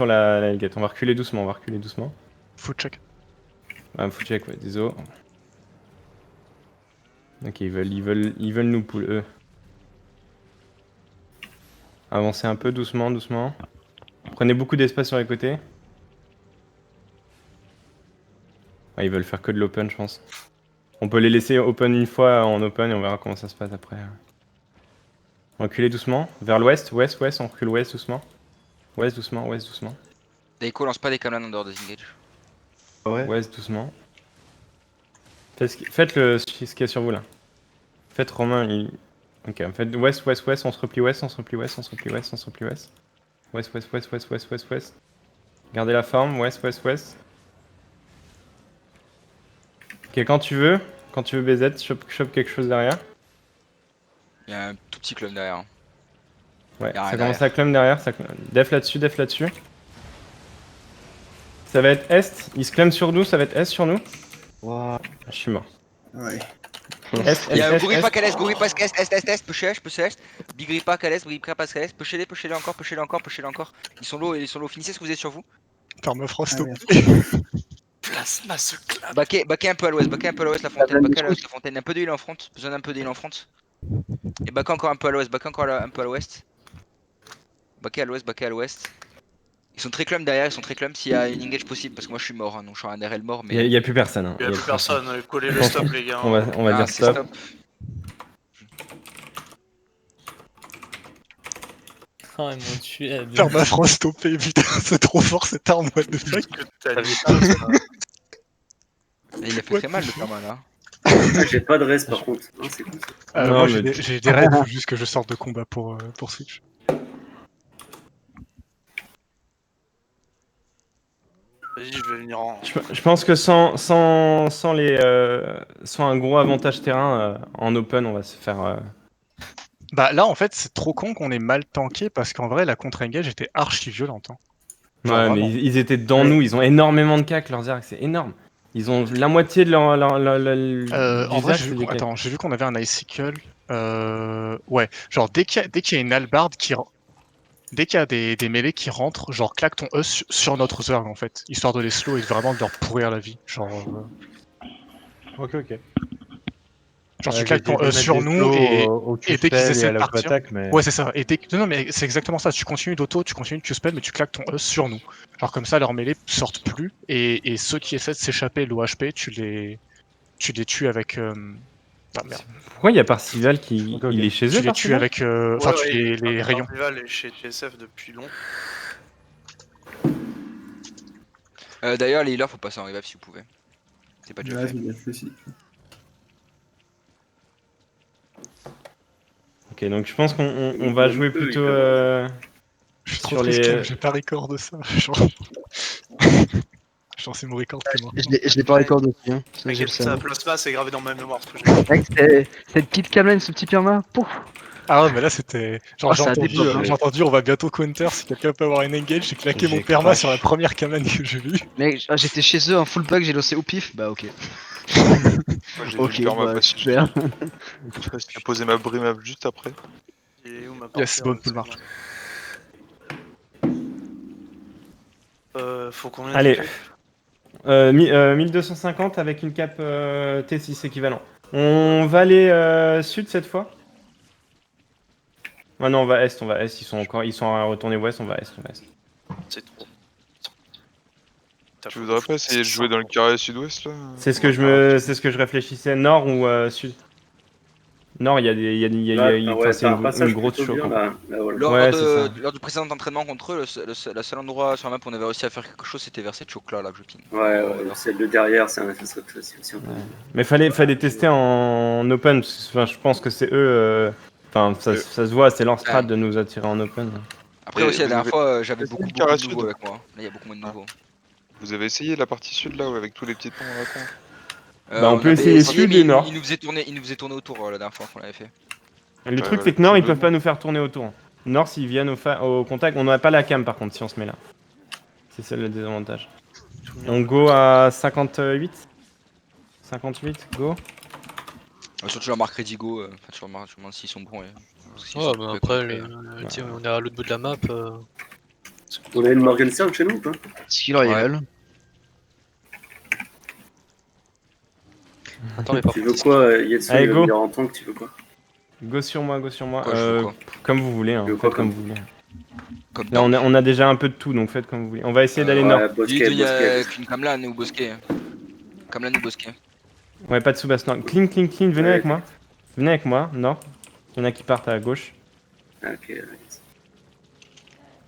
sur la Hellgate. On va reculer doucement, on va reculer doucement. Foot check. Ah, faut check, ouais, désolé. Ok, ils veulent nous pull, eux. Avancez un peu, doucement, doucement. Prenez beaucoup d'espace sur les côtés. Ouais, ils veulent faire que de l'open, je pense. On peut les laisser open une fois en open et on verra comment ça se passe après. Reculez doucement. Vers l'ouest, ouest, on recule ouest doucement. Ouest doucement, ouest doucement. Daiko lance pas des camlans en dehors des engage. Ouais. Ouest doucement. Faites ce qu'il y a sur vous là. Faites Romain, Ok, faites ouest, on se replie ouest, on se replie ouest, on se replie ouest, on se replie ouest. Ouest. Gardez la forme, ouest. Ok, quand tu veux BZ, chope quelque chose derrière. Il y a un tout petit club derrière. Ouais, Y a rien ça commence derrière. à clump derrière, def là-dessus. Ça va être est, il se clump sur nous, ça va être est sur nous. Wow. Je suis mort. Ouais. Il y a un Est. Gouripa Calès, Gouripa Est, push Est. Bigripa Calès, Bigripa Calès, push-les encore. Ils sont low, finissez ce que vous êtes sur vous. Permafrost. Ah, merde. Plasma se clap. Baquez un peu à l'ouest, la fontaine, un peu de heal en front, besoin d'un peu de heal en front. Et baquez encore un peu à l'ouest, Baquez à l'ouest. Ils sont très clump derrière, s'il y a une engage possible, parce que moi je suis mort, hein, donc je suis un RL mort, mais... Il y a plus personne. Hein. Il y a plus personne, collez le stop les gars. On va dire c'est stop. Oh, ils m'ont tué. Permafrost OP, putain, c'est trop fort cette arme, what the fuck. T'as dit ça, Et il a fait très mal le karma là. Ah, j'ai pas de res par contre. Ah, c'est cool ça. Non, Moi mais- j'ai des raids, faut juste que je sorte de combat pour Switch. Vas-y, je vais venir en. Je pense que sans un gros avantage terrain en open, on va se faire. Bah là en fait c'est trop con qu'on ait mal tanké parce qu'en vrai la contre-engage était archi violente. Hein. Genre, Ouais, mais vraiment. ils étaient devant nous, ils ont énormément de cac, leurs arcs, c'est énorme. Ils ont la moitié de leur En vrai, d'usage, c'est des cacs. j'ai vu qu'on avait un icicle. Ouais, genre dès qu'il y a une hallebarde dès qu'il y a des mêlées qui rentrent, genre claque ton E sur notre Zerg en fait, histoire de les slow et vraiment de leur pourrir la vie. Genre, Ok. genre tu claques ton E sur nous et dès qu'ils essaient de partir. Ouais, c'est ça. Et non, mais c'est exactement ça. Tu continues d'auto, tu continues de Q-spell, mais tu claques ton E sur nous. Genre comme ça, leurs mêlées sortent plus et ceux qui essaient de s'échapper l'OHP, tu les tues avec. Ah merde. Pourquoi il y a Parcival qui il est chez eux Tu les tues Parcival avec. Enfin, tu les rayons. Parcival est chez TSF depuis long. D'ailleurs, les healers, faut passer en revive si vous pouvez. C'est pas déjà Ouais, fait. j'ai bien fait aussi. Ok, donc je pense qu'on va jouer plutôt Je suis sur trop triste les. que j'ai pas record de ça. Genre c'est mon record qui est mort. Je l'ai pas record aussi. Hein. Ça, je le T'inquiète, sais. ça, Plasma, c'est gravé dans ma mémoire. Ce que j'ai Mec, cette petite Kamlen, ce petit perma, pouf. Ah ouais, mais là c'était. Genre Oh, ça a débloqué. j'ai entendu on va bientôt counter si quelqu'un peut avoir une engage. J'ai claqué mon J'ai perma crash. sur la première Kaman que j'ai vue. Mec, j'étais chez eux, un full bug, j'ai lancé au pif. Bah ok. Moi j'ai Ok, vu le perma bah, passer. super. J'ai posé ma brimable juste après. Il est où ma Yes, partie, bonne là, pull marche. Faut combien Allez. de cap 1250 avec une cap T6 équivalent. On va aller sud cette fois. Ah non, on va est. Ils sont retournés ouest, on va est. C'est trop. Tu voudrais pas essayer de jouer dans le carré sud-ouest là? C'est ce que je réfléchissais, nord ou sud. Nord, il y a c'est une grosse choc. Lors du précédent entraînement contre eux, le seul endroit sur la map où on avait réussi à faire quelque chose, c'était vers cette choc là que je ping. Ouais, celle de derrière, ça serait aussi un peu. Mais fallait tester en open, parce que, je pense que c'est eux. Enfin, ça se voit, c'est leur strat de nous attirer en open. Après aussi, la dernière fois, j'avais beaucoup de carré nouveaux sud avec moi. Là, il y a beaucoup moins de nouveaux. Vous avez essayé la partie sud là, avec tous les petits ponts à la con? On peut essayer sud et nord. Il nous faisait tourner autour la dernière fois qu'on l'avait fait. Le truc, c'est que nord, ils peuvent pas nous faire tourner autour. Nord, s'ils viennent au contact, on n'a pas la cam par contre si on se met là. C'est ça le désavantage. On go à 58. 58, go. Surtout la marque Ready Go, tu remarques s'ils sont bons. Ouais, mais après, on est à l'autre bout de la map. On a une Morgenstern chez nous ou pas? Skill rival. Attends, mais par Tu contre, veux quoi, Yetsu? Allez, Il va go. me dire en tank, tu veux quoi? Go sur moi, go sur moi. Quoi, je veux quoi Comme vous voulez, hein. Tu veux Faites quoi, comme comme- vous voulez. Comme Là, on a déjà un peu de tout, donc faites comme vous voulez. On va essayer d'aller nord. Ouais, Dis, Bosquet, il y a Bosquet. qu'une Kamlan ou Bosquet. Kamlan ou Bosquet. Ouais, pas de Subas, non. Clean, clean, clean, venez Ouais. avec moi. Venez avec moi, nord. Il y en a qui partent à gauche. Ah, ok, ouais.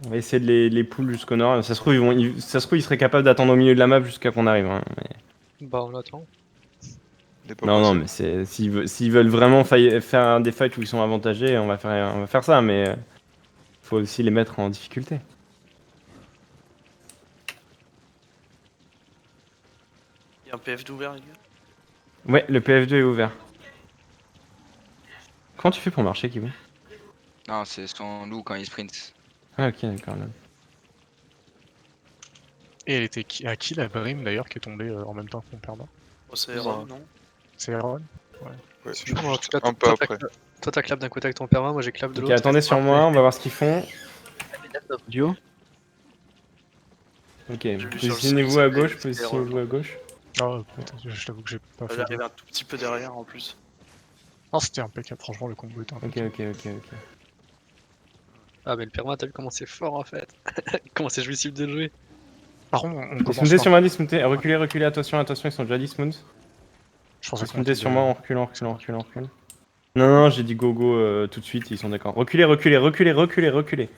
On va essayer de les pull jusqu'au nord. Ça se trouve, ça se trouve, ils seraient capables d'attendre au milieu de la map jusqu'à qu'on arrive. Hein. bah on attend. Il est pas Non, non, passé. mais s'ils veulent vraiment faire des fights où ils sont avantagés, on va faire ça, mais faut aussi les mettre en difficulté. Il y a un PF d'ouvert, les gars. Ouais, le PF2 est ouvert. Comment tu fais pour marcher, Kiwi? Non, c'est son loup quand il sprint. Ah, ok, d'accord. Là. Et elle était à qui la Brim d'ailleurs qui est tombée en même temps que mon perma? Oh, c'est Ron, non? C'est Aaron? Ouais, En tout cas, un peu après. toi t'as clap d'un côté avec ton perma, moi j'ai clap de Ok, l'autre. attendez sur moi, on va voir ce qu'ils font. Duo. Ok, vu sur le positionnez-vous sol, à c'est- gauche, c'est positionnez-vous à gauche. Ah, putain, je t'avoue que j'ai pas fait. J'arrive un tout petit peu derrière en plus. Non, c'était impeccable, franchement, le combo était Ok, impeccable. ok. Ah mais le perma t'as vu comment c'est fort en fait. Comment c'est jouissif de le jouer. Par contre, on commence Dismountez par- sur moi, dismountez. Reculez, attention, ils sont déjà dismount. Je pensais qu'on Dismountez était sur moi, on recule. Non, non, j'ai dit go tout de suite, ils sont d'accord. Reculez. Reculez.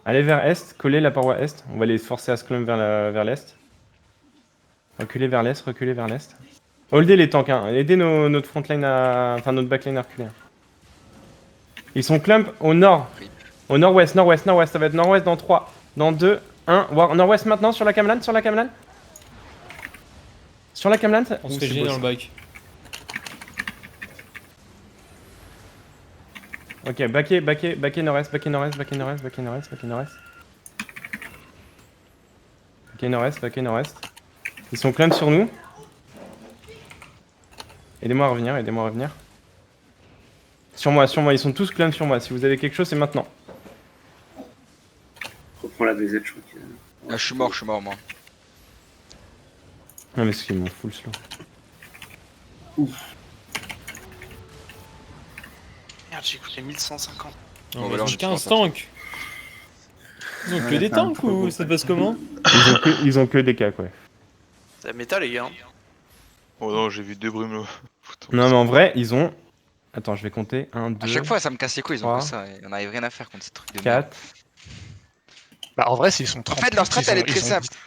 Allez vers est, collez la paroi est. On va les forcer à se clump vers l'est. Reculez vers l'est. Holdez les tanks, hein. Aidez notre frontline enfin notre backline à reculer. Ils sont clump au nord. Au nord-ouest, ça va être nord-ouest dans 3, dans 2, 1. Nord-ouest maintenant sur la Kamlan. Sur la Kamlan, On se fait gêner dans le bac. Ok, backé nord-est. Backé nord-est. Ils sont clump sur nous. Aidez-moi à revenir. Sur moi, ils sont tous clump sur moi. Si vous avez quelque chose, c'est maintenant. Reprends la BZ, je crois qu'il y a- Ah, je suis mort, moi. Non, mais c'est mon full slow. Merde, j'ai coûté 1150. Non, Bon, mais bah, ils là, ont 15 tanks. Ils ont que des tanks ou ça passe comment? Ils ont que des cas, quoi. C'est la méta, les gars. Oh non, j'ai vu deux brumes là. Non, mais en vrai, ils ont. Attends, je vais compter. 1, 2, À chaque fois, ça me casse les couilles, ils ont 3, que ça. Et on arrive rien à faire contre ces trucs de merde. 4. Bah, en vrai, s'ils sont 30 En fait, leur strat, ils elle ont- est très ils ont simple. 10.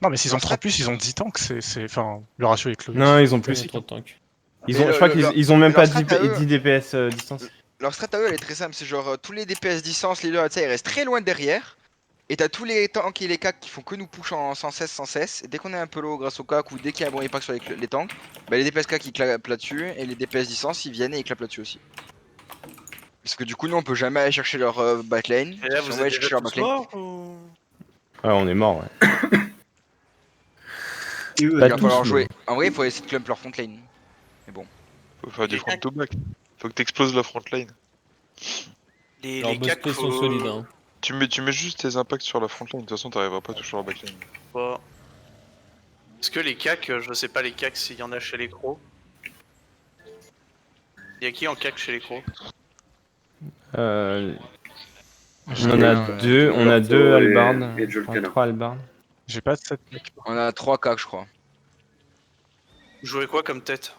Non, mais s'ils ont Leur 30 plus, ils ont 10 tanks, enfin, le ratio est clos. Non, ils ont Plus plus. trop de tanks. Je Mais crois qu'ils ont même pas leur strat à eux- 10 DPS distance. Leur strat à eux, elle est très simple. C'est genre tous les DPS distance, les leurs, tu sais, ils restent très loin derrière. Et t'as tous les tanks et les cacs qui font que nous push sans cesse. Et dès qu'on est un peu low grâce au cac ou dès qu'il y a un bon impact sur les tanks, bah les DPS cac ils clapent là-dessus. Et les DPS distance ils viennent et ils clapent là-dessus aussi. Parce que du coup, nous on peut jamais aller chercher leur backlane. Et là, Si vous on va aller êtes chercher déjà leur tous backlane. morts ou... Ouais, on est mort, ouais. Il Pas va tous, falloir mais- jouer. En vrai, il faut essayer de clump leur front lane. Faut faire du Les front hacks. to back. Faut que t'exploses la front line. Leurs Les cacs, bosses sont faut... solides. Hein. Tu mets juste tes impacts sur la front line, de toute façon t'arriveras pas à toucher leur backline. pas. Est-ce que les cacs, je sais pas les cacs s'il y en a chez les crocs. Y'a qui en cac chez les crocs? On J'ai en a un, deux, on a Lorto deux et- halbards. et Joel Enfin, Cannon. 3 halbards. J'ai pas de 7 mecs. On a 3 cacs, je crois. Vous jouez quoi comme tête?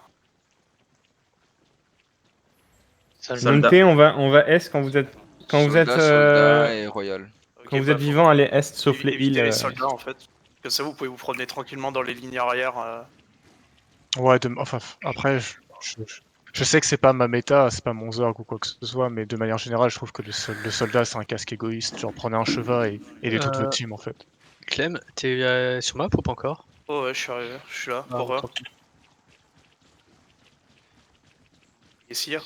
Montez, on va est quand vous êtes Soldat et Royal. Ok, quand vous bah, êtes faut vivant, allez est sauf les éviter heals. les soldats en fait. Comme ça, vous pouvez vous promener tranquillement dans les lignes arrière. Ouais, enfin, après, je sais que c'est pas ma méta, c'est pas mon Zerg ou quoi que ce soit, mais de manière générale, je trouve que le soldat c'est un casque égoïste. Genre, prenez un cheval et aidez toute votre team en fait. Clem, t'es sur map ou pas encore? Oh ouais, je suis arrivé, je suis là. Ah, Horreur. tant pis. Et sire.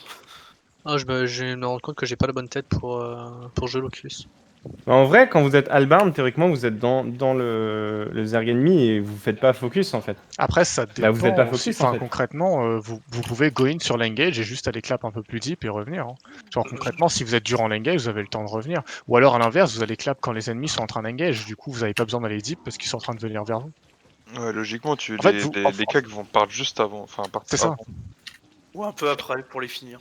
Ah, je me rends compte que j'ai pas la bonne tête pour jouer l'Oculus. En vrai, quand vous êtes Albarn, théoriquement, vous êtes dans le Zerg ennemi et vous faites pas focus en fait. Après, ça dépend. Bah, vous êtes pas aussi. focus, en fait. Concrètement, vous pouvez go in sur l'engage et juste aller clap un peu plus deep et revenir. Hein. Genre, concrètement, si vous êtes durant l'engage, vous avez le temps de revenir. Ou alors, à l'inverse, vous allez clap quand les ennemis sont en train d'engage. Du coup, vous n'avez pas besoin d'aller deep parce qu'ils sont en train de venir vers vous. Ouais, logiquement, En fait, les cacs vont partir juste avant. Enfin, partir C'est ça. avant. Ou un peu après pour les finir.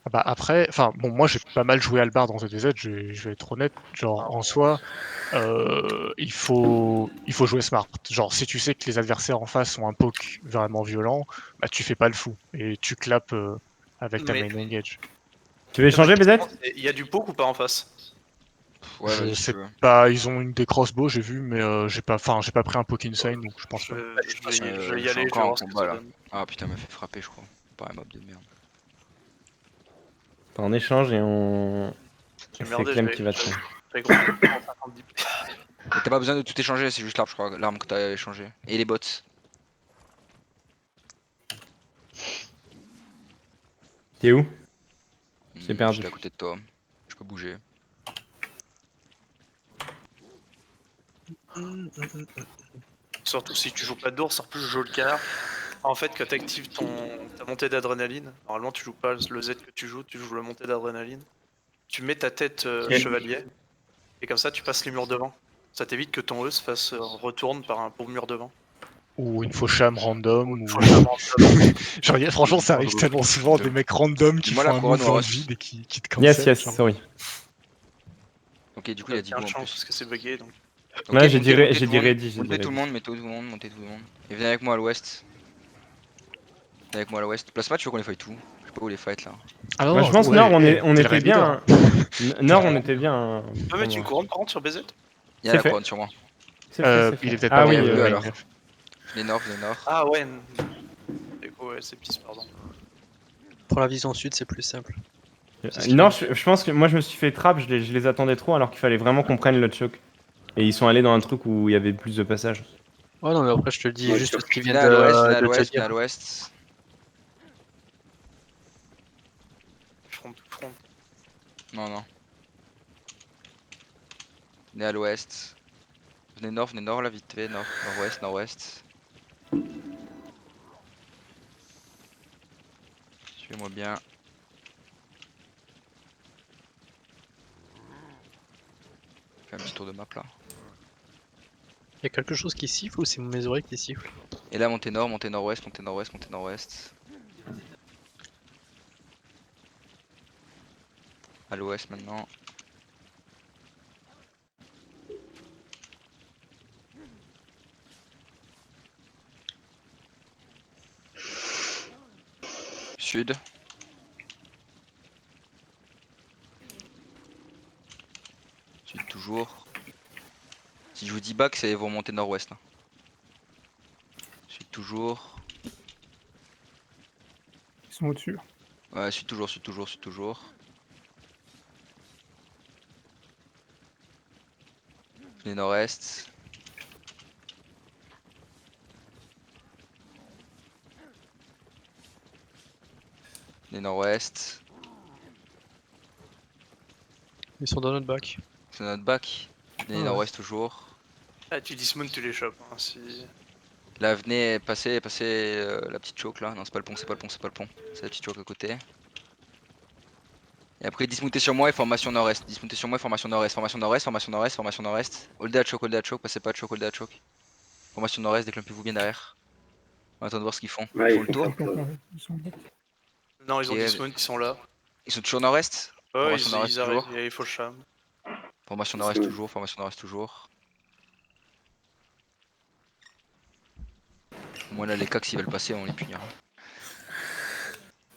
Ah bah après, bon, moi j'ai pas mal joué Albar dans ZVZ, je vais être honnête, genre en soi, il faut jouer smart. Genre si tu sais que les adversaires en face ont un poke vraiment violent, bah tu fais pas le fou et tu clapes avec ta Mais- main engage. Tu veux échanger, BZ? Il y a du poke ou pas en face? Ouais, Je vas-y, si sais tu veux. pas, ils ont des crossbows j'ai vu, mais j'ai pas un poke insane donc je pense Je pas. je vais y Je suis aller, je vais encore en voir ce que combat ça là. donne. Ah putain, il m'a fait frapper, je crois. Par un mob de merde. On échange et on. J'ai C'est merdé, Clem qui va te. j'avais compris 150 d'IP. Mais t'as pas besoin de tout échanger, c'est juste l'arme, je crois, l'arme que t'as échangé. Et les bots. T'es où? J'ai perdu. J'étais à côté de toi. Je peux bouger. Surtout si tu joues pas d'ours, en plus je joue le canard. En fait, quand t'actives ta montée d'adrénaline, normalement tu joues pas le Z que tu joues la montée d'adrénaline. Tu mets ta tête chevalier, et comme ça tu passes les murs devant. Ça t'évite que ton E se fasse retourne par un beau mur devant. Ou une faucham random, ou... Franchement, Genre, franchement ça arrive tellement souvent, des mecs random qui Dis-moi font la un couronne move ou dans le reste. vide et qui te cancel. Yes, genre. sorry. Ok, du coup il y a 10 T'as go en de chance plus. parce que c'est bugué donc. Ok, Ouais, j'ai montez, dit montez tout le monde. ready. Montez tout le monde, montez tout le monde. Et venez avec moi à l'ouest. Venez avec moi à l'ouest. Plasma, tu veux qu'on les fight tout? Je sais pas où les fight là. Ah non, Moi, non, je pense ouais, Nord, on t'es le était raid leader, bien. Nord, on était bien. Tu peux mettre une couronne par contre sur BZ? Il y a C'est la fait. couronne sur moi. C'est fait, c'est Il est fait. peut-être Ah pas oui, dans le bleu, main alors. ref. Venez nord. Ah ouais. Du coup, ouais, c'est pisse, pardon. Pour la vision sud, c'est plus simple. Non, je pense que moi je me suis fait trap, je les attendais trop alors qu'il fallait vraiment qu'on prenne le choc. Et ils sont allés dans un truc où il y avait plus de passages. Ouais, non, mais après, je te le dis Ouais, juste tu- ce qu'ils Venez viennent à l'ouest, venez à de te l'ouest, venez dire. à l'ouest. Front. Non. Venez à l'ouest. Venez nord là vite fait, nord-ouest. Suivez-moi bien. Fais un petit tour de map là. Il y a quelque chose qui siffle ou c'est mes oreilles qui sifflent? Et là montez nord-ouest. À l'ouest maintenant. Sud. Sud toujours. Si je vous dis back, c'est vous remontez nord-ouest. Hein. Sud toujours. Ils sont au-dessus. Ouais, sud toujours. Venez nord-est. Venez nord-ouest. Ils sont dans notre bac. C'est notre back. Venez nord-ouest toujours. Ah, tu dismount, tu les chopes. Hein, si... Là, venez passer la petite choke là. Non, c'est pas le pont. C'est la petite choke à côté. Et après, dismoutez sur moi et formation nord-est. Formation nord-est. Holdez à choke, passez pas à choke. Formation nord-est, déclampez-vous bien derrière. On attend de voir ce qu'ils font. Ouais, Ils font le tour. Non, ils ont Ok, dismount, ils sont là. Ils sont toujours nord-est. Ouais, Formation nord-est ils arrivent, toujours. il faut le cham. Formation nord-est toujours. Moi là, les cacs s'ils veulent passer, on les punira.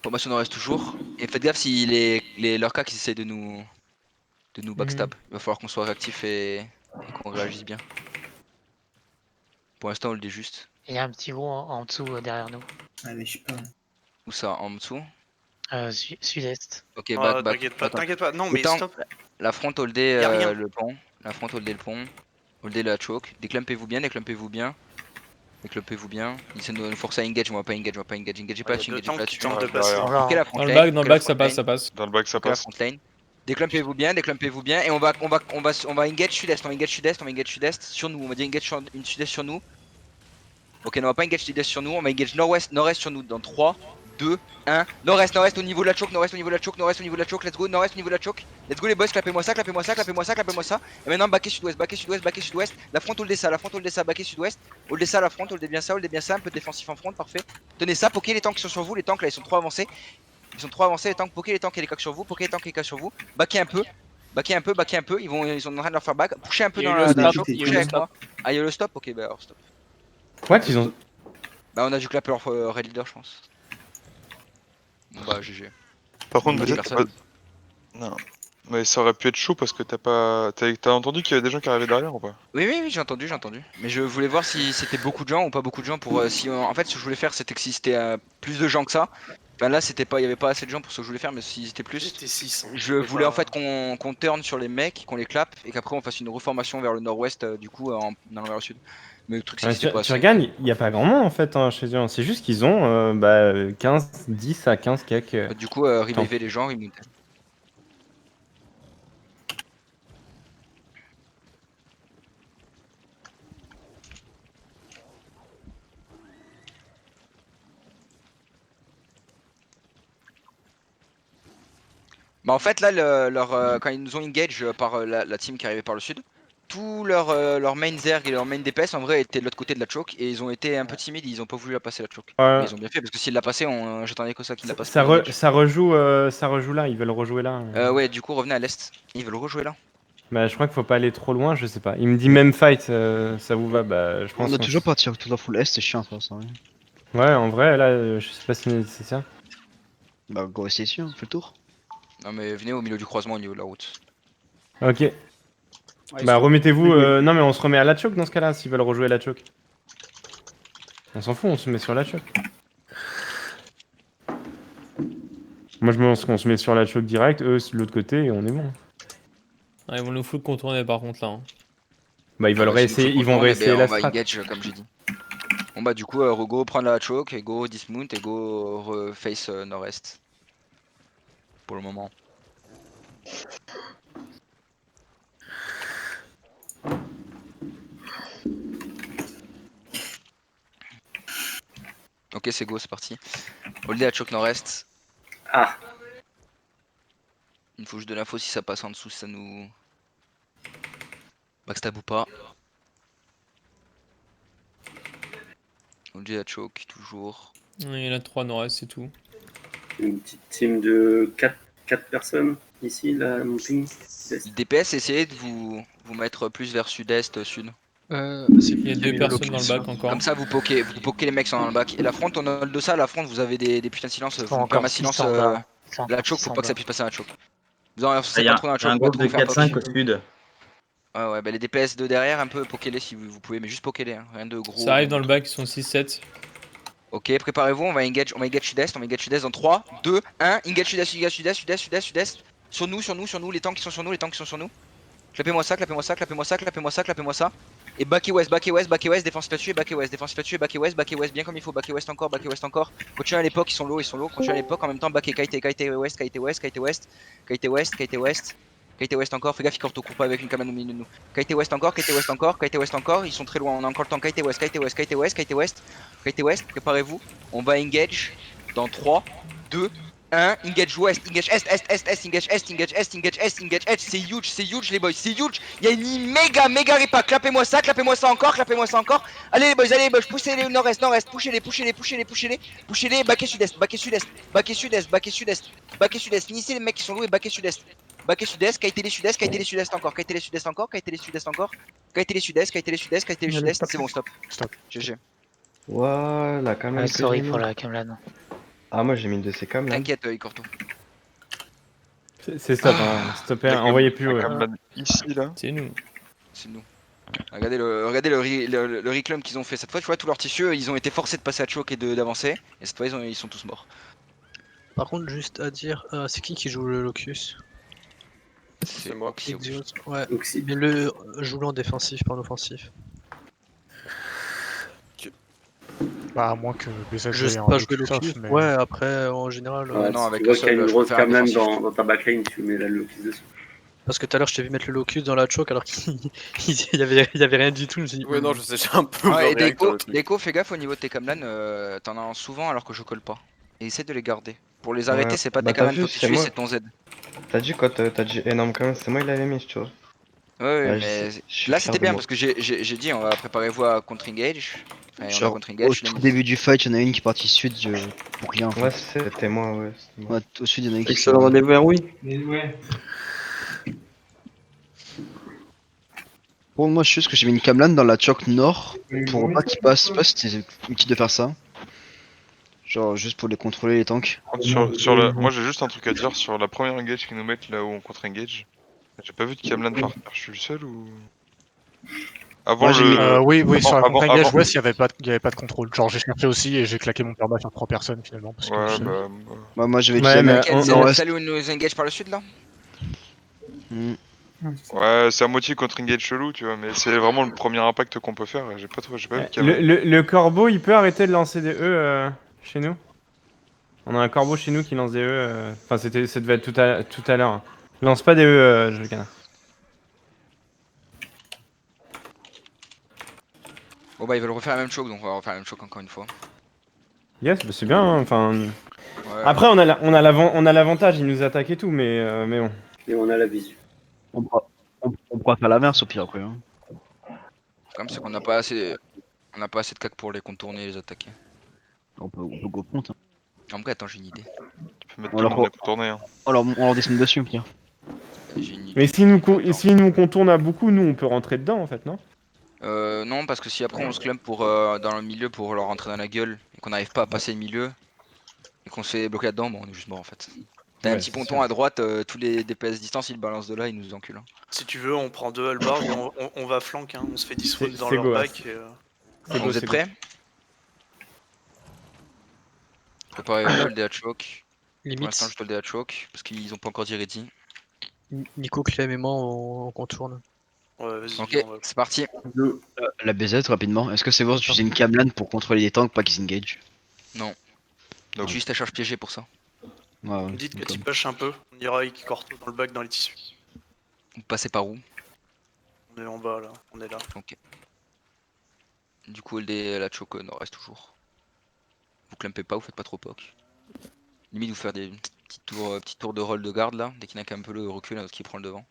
Formation nord-est toujours. Et faites gaffe si leurs cacs ils essayent de nous backstab. Il va falloir qu'on soit réactif et qu'on réagisse bien. Pour l'instant, on le dit juste. Il y a un petit gros en dessous derrière nous. Allez, je sais pas. Où ça, en dessous? Sud-est. Ok, back. T'inquiète pas, non mais Autant stop. la front holdez rien. le pont. Holdez la choke. Déclampez-vous bien. Déclopez-vous bien. Ils essaient de nous forcer à engage, on va pas engage, on va pas engage. Engagez pas là-dessus, engagez pas là-dessus. Tente de Ouais, passer. derrière. Ok, la Dans front le lane, bac, ok, la ça front passe, lane, ça passe. Dans le bac, ça ok, la passe. front lane. Déclumpez-vous bien, et on va engage sud-est, on va engage sud-est, on va engage sud-est sur nous, on va dire engage une sud-est sur nous. Ok, on va pas engage sud-est sur nous, on va engage nord-ouest, nord-est sur nous dans 3, 2, 1. Nord-est, nord-est au niveau de la choke, nord-est au niveau de la choke, nord-est au niveau de la choke, let's go, nord-est au niveau de la choke. Let's go les boys, clapez-moi ça, clapez-moi ça, clapez-moi ça, clapez-moi ça. Et maintenant backé sud-ouest, backé sud-ouest, backé sud-ouest. La front, hold ça, la front, hold ça, backé sud-ouest. Hold ça, la front, hold bien ça, un peu de défensif en front, parfait. Tenez ça, pokez les tanks qui sont sur vous, les tanks là ils sont trop avancés. Ils sont trop avancés, les tanks, pokez les tanks et les coques sur vous, pokez les tanks et les coques sur vous. Backé un peu. Backé un peu, ils sont en train de leur faire back. Poussez un peu dans la choke, poussez avec moi. Ah, il y a le stop, ok, bah alors stop. What, ils ont... Bah on a dû clapper leur raid leader je pense. Bon bah GG. Par contre, On a peut-être personne. Non. Mais ça aurait pu être chaud parce que t'as pas. T'as entendu qu'il y avait des gens qui arrivaient derrière ou pas? Oui, j'ai entendu. Mais je voulais voir si c'était beaucoup de gens ou pas beaucoup de gens pour si en fait ce que je voulais faire c'était que si c'était plus de gens que ça. Enfin là c'était pas, il y avait pas assez de gens pour ce que je voulais faire, mais si c'était plus. J'étais 6. Je voulais en fait qu'on turn sur les mecs, qu'on les clappe et qu'après on fasse une reformation vers le nord-ouest du coup en allant vers le sud. Mais le truc c'est que c'était pas tu assez. regardes, il n'y a pas grand monde en fait hein, chez eux. C'est juste qu'ils ont 10 à 15 cakes. Du coup reviver les gens, remonter. Bah en fait là quand ils nous ont engage par la team qui arrivait par le sud, tout leur main zerg et leur main DPS en vrai étaient de l'autre côté de la choke et ils ont été un peu timides, ils ont pas voulu la passer la choke. Mais ils ont bien fait parce que s'ils la passaient, j'attendais que ça qu'ils la passent. Ça rejoue là, ils veulent rejouer là. Ouais du coup revenez à l'est, ils veulent rejouer là. Bah je crois qu'il faut pas aller trop loin, je sais pas. Il me dit même fight, ça vous va, bah je pense. On a toujours pas tiré toute la full est, c'est chiant ça. Ouais en vrai là je sais pas si c'est nécessaire. Bah go essayer dessus, on fait le tour. Non mais venez au milieu du croisement au niveau de la route. Ok. Bah remettez-vous, non mais on se remet à la choke dans ce cas là s'ils veulent rejouer la choke. On s'en fout, on se met sur la choke. Moi je pense qu'on se met sur la choke direct, eux de l'autre côté et on est bon. Ah, ils vont nous foutre contourner par contre là. Hein. Bah ils veulent réessayer, ils vont réessayer la strat. On va engage comme j'ai dit. Bon bah du coup go prendre la choke et go dismount et go face nord-est. Pour le moment. Ok c'est go, c'est parti. Holdé à choke nord-est. Ah. Il me faut juste de l'info si ça passe en dessous, si ça nous backstab ou pas. Holdé à choke toujours. Il y en a 3 nord-est, c'est tout. Une petite team de 4 personnes ici, là, mon ping. DPS, essayez de vous mettre plus vers sud-est, sud. Il y a 2 personnes dans le bac encore. Comme ça vous pokez les mecs qui sont dans le bac. Et la front, on a de ça, la front vous avez des putins de silence, perma silence la choke pour pas que ça puisse passer à la choke. Vous en forcez pas trop dans la choke, un groupe de 4-5 au sud. Ouais, bah les DPS de derrière, un peu pokez-les si vous pouvez, mais juste pokez-les, hein. Rien de gros. Ça arrive dans le bac, ils sont 6-7. Ok, préparez-vous, on va engage sud-est, dans 3, 2, 1, engage sud-est. Sur nous, les tanks qui sont sur nous, Clapez-moi ça. Et back et west, défense là-dessus, et back et west, bien comme il faut, back et west encore. Continuez à l'époque, ils sont low, continuez à l'époque, en même temps, back et kite west encore, fais gaffe, il court pas avec une cabane au milieu de nous. Kite west encore, ils sont très loin, on a encore le temps, kite west, préparez-vous, on va engage dans 3, 2, 1, engage ouest, engage est, c'est huge les boys, c'est huge, il y a une méga repa, clapez-moi ça encore, allez les boys, poussez les nord-est, poussez-les, back et sud-est, finissez les mecs qui sont loués, back et sud-est, kite les sud-est encore, c'est bon, stop, GG. Ouah, la cam. Sorry pour la camlane. Ah, moi j'ai mis une de ces cams là. T'inquiète, Icorto. C'est stop, stoppez, envoyez plus. Ici là. C'est nous. Regardez le reclum qu'ils ont fait cette fois, tu vois, tous leurs tissus, ils ont été forcés de passer à choke et d'avancer, et cette fois ils sont tous morts. Par contre, juste à dire, c'est qui joue le Locus? C'est moi qui ouais, mais le joue en défensif, pas en offensif. Bah, à moins que BZ Je ait sais un pas jouer Loki soft, Locus. mais... Ouais, après, en général. Ouais, non, si avec tu vois un qu'il y a seul, une je grosse préfère un camlane défensif. dans ta backline, tu mets la Locus dessus. Parce que tout à l'heure, je t'ai vu mettre le Locus dans la choke alors qu'il y avait rien du tout. Je me suis dit, Ouais, non, je sais, j'ai un peu Ouais, et overreact sur Deco, le truc. Deco, fais gaffe au niveau de tes camlan, t'en as souvent alors que je colle pas. Et essaie de les garder. Pour les arrêter, Ouais, c'est pas bah tes t'as camlan vu, faut les c'est tuer, moi. c'est ton Z. T'as dit quoi, t'as dit énorme quand même, c'est moi il avait mis, tu vois. Ouais, Ouais, mais je suis là fier c'était de bien moi. parce que j'ai dit on va préparer vous à contre-engage. Enfin, on a Genre, contre-engage, au je l'ai tout mis. début du fight, il y en a une qui est partie sud pour rien en Ouais, fait. c'était moi, ouais. C'était moi. Ouais, au sud, il y en a une Et qui que s'est ça le barrée. rendez-vous, oui. Pour moi, je sais que j'ai mis une camlane dans la choke nord pour pas qu'ils passent. Je sais pas si c'était utile de faire ça. Genre, juste pour les contrôler les tanks. Moi j'ai juste un truc à dire sur la première engage qu'ils nous mettent là où on contre-engage. J'ai pas vu de Camlan par terre, je suis le seul ou. Avant Moi, j'ai mis. Oui, sur la contre-engage avant- West, il y avait pas de contrôle. Genre, j'ai cherché aussi et j'ai claqué mon perma sur 3 personnes finalement. Parce que Ouais, je- bah. Moi, j'avais dit Ouais, la mais mec Quel, c'est nord-ouest. celle où ils nous engage par le sud là? Ouais, c'est à moitié contre-engage chelou, tu vois, mais c'est vraiment le premier impact qu'on peut faire. J'ai pas vu de Le, Camlan. le corbeau, il peut arrêter de lancer des E chez nous. On a un corbeau chez nous qui lance des E. Enfin, ça devait être tout à l'heure. Hein. Lance pas des E, Jolkana. Bon bah ils veulent refaire la même choke donc on va refaire la même choke encore une fois. Yes, bah c'est bien. Hein, enfin. Ouais. Après, on a l'avantage, il nous attaque et tout, mais bon. Et on a la visu. On pourra faire l'inverse au pire après. Hein. Le problème c'est qu'on n'a pas assez. On n'a pas assez de cac pour les contourner et les attaquer. On peut go front. Hein. En vrai, attends, j'ai une idée. Tu peux mettre tout le monde à contourner. Hein. On leur descend dessus au pire. J'ai une idée. Mais s'il nous contourne à beaucoup, nous on peut rentrer dedans en fait, non? Non, parce que si après on se clump dans le milieu pour leur rentrer dans la gueule et qu'on n'arrive pas à passer le milieu et qu'on se fait bloquer là-dedans, bon, on est juste mort en fait. T'as un petit ponton à droite, tous les DPS distance ils balancent de là, ils nous enculent. Hein. Si tu veux, on prend 2 halbards et on va flank, hein. On se fait 10 rounds dans c'est leur go, back. Et, Vous êtes prêts? Préparez-vous, le DH choke. Pour l'instant, Limite, juste le DH choke parce qu'ils ont pas encore dit ready. Nico, Clem et moi, on contourne. Ouais, vas-y, Ok, viens, on va. c'est parti. La BZ rapidement. Est-ce que c'est bon d'utiliser une camlane pour contrôler les tanks, pas qu'ils engage? Non. Non. Utilise ta charge piégée pour ça. Ouais, Vous me dites que tu pushes un peu, on ira avec Corto dans le back dans les tissus. Vous passez par où? On est en bas là, on est là. Ok. Du coup, la choke nord-est toujours. Vous clumpez pas, vous faites pas trop poke. Limite, vous faire des petits tours de roll de garde là, dès qu'il y en a qu'un peu le recul, l'autre qui prend le devant.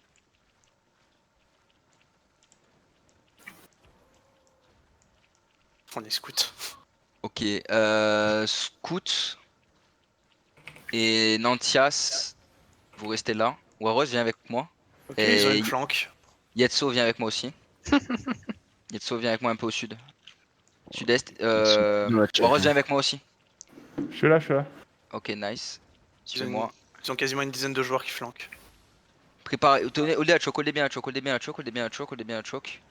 On est scout. Ok, Scout et Nantias, vous restez là. Waros vient avec moi. Ok, Et ils ont une flanque. Yetso vient avec moi aussi. Yetso vient avec moi un peu au sud. Sud-est. Waros vient avec moi aussi. Je suis là. Ok, nice. Ils ont, Suivez-moi. ils ont quasiment une dizaine de joueurs qui flanquent. Préparez, holdez à choke, holdez bien à choke, holdez bien à choke, holdez bien à choke, holdez bien à choke.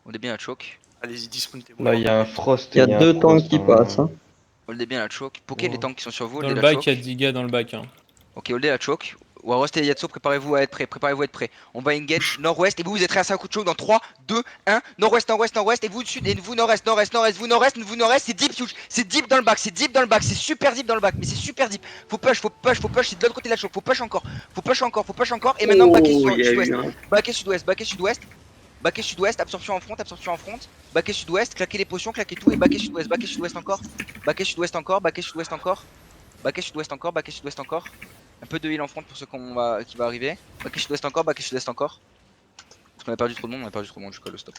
Holdez bien à choke. Allez-y, dismountez-vous. Là, il y a un frost. Il y a deux tanks qui passent. Hein. Holdez bien la choke. Pokez les tanks qui sont sur vous, Dans holdez le la bac, choke. il y a 10 gars dans le bac. Hein. Ok, holdez la choke. Warost et Yatso, préparez-vous à être prêts. Préparez-vous à être prêts. On va engage nord-ouest et vous êtes prêts à 5 coups de choke dans 3, 2, 1. Nord-ouest, nord-ouest, nord-ouest. Et vous sud, et vous nord-est, nord-est, nord-est. Vous nord-est, vous nord-est. C'est deep, huge. C'est deep dans le bac. C'est deep dans le bac. C'est super deep dans le bac. Mais c'est super deep. Faut push. C'est de l'autre côté de la choke. Faut push encore. Faut push encore. Et maintenant, backer sud-ouest. Backer sud-ouest. Backer sud-ouest, absorption en front. Backer sud-ouest, claquez les potions, claquez tout et backer sud-ouest encore. Backer sud-ouest encore. Un peu de heal en front pour ceux qui va arriver. Backer sud-ouest encore. Parce qu'on a perdu trop de monde, jusqu'à le stop.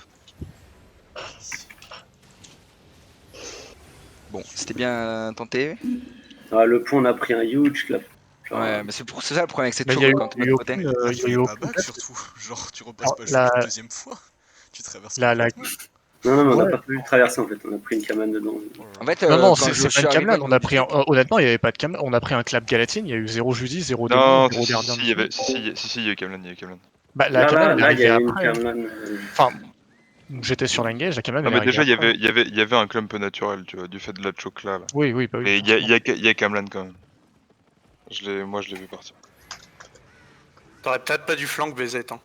Bon, c'était bien tenté. Ah, le pont, on a pris un huge clap. Ouais, mais c'est ça le problème avec cette Mais choke il y a eu- quand il y a t'es eu de côté. il y a eu pas back surtout. Genre, tu repasses pas la- la deuxième fois. Tu traverses la- complètement. Non, mais on Ouais. n'a pas pu traverser en fait. On a pris une camane dedans. En fait, Non, quand c'est je pas suis une arrivé camlane. au On a niveau pris du un... honnêtement, il y avait pas de camlane. On a pris un clap galatine. Il y a eu 0 Judy, 0 démon, Non, 0 gardien. si, il y avait. Si, il y a eu Camlan, Bah, la Là, camlane, là, elle il y est a arrivée une après. camane. Enfin, j'étais sur l'engage, la camlane, Non, elle est mais déjà, arrivée après. il y avait un clump naturel, tu vois, du fait de la choke là. Oui, bah oui. Mais il y a Camlan quand même. Moi, je l'ai vu partir. T'aurais peut-être pas du flank BZ. Hein.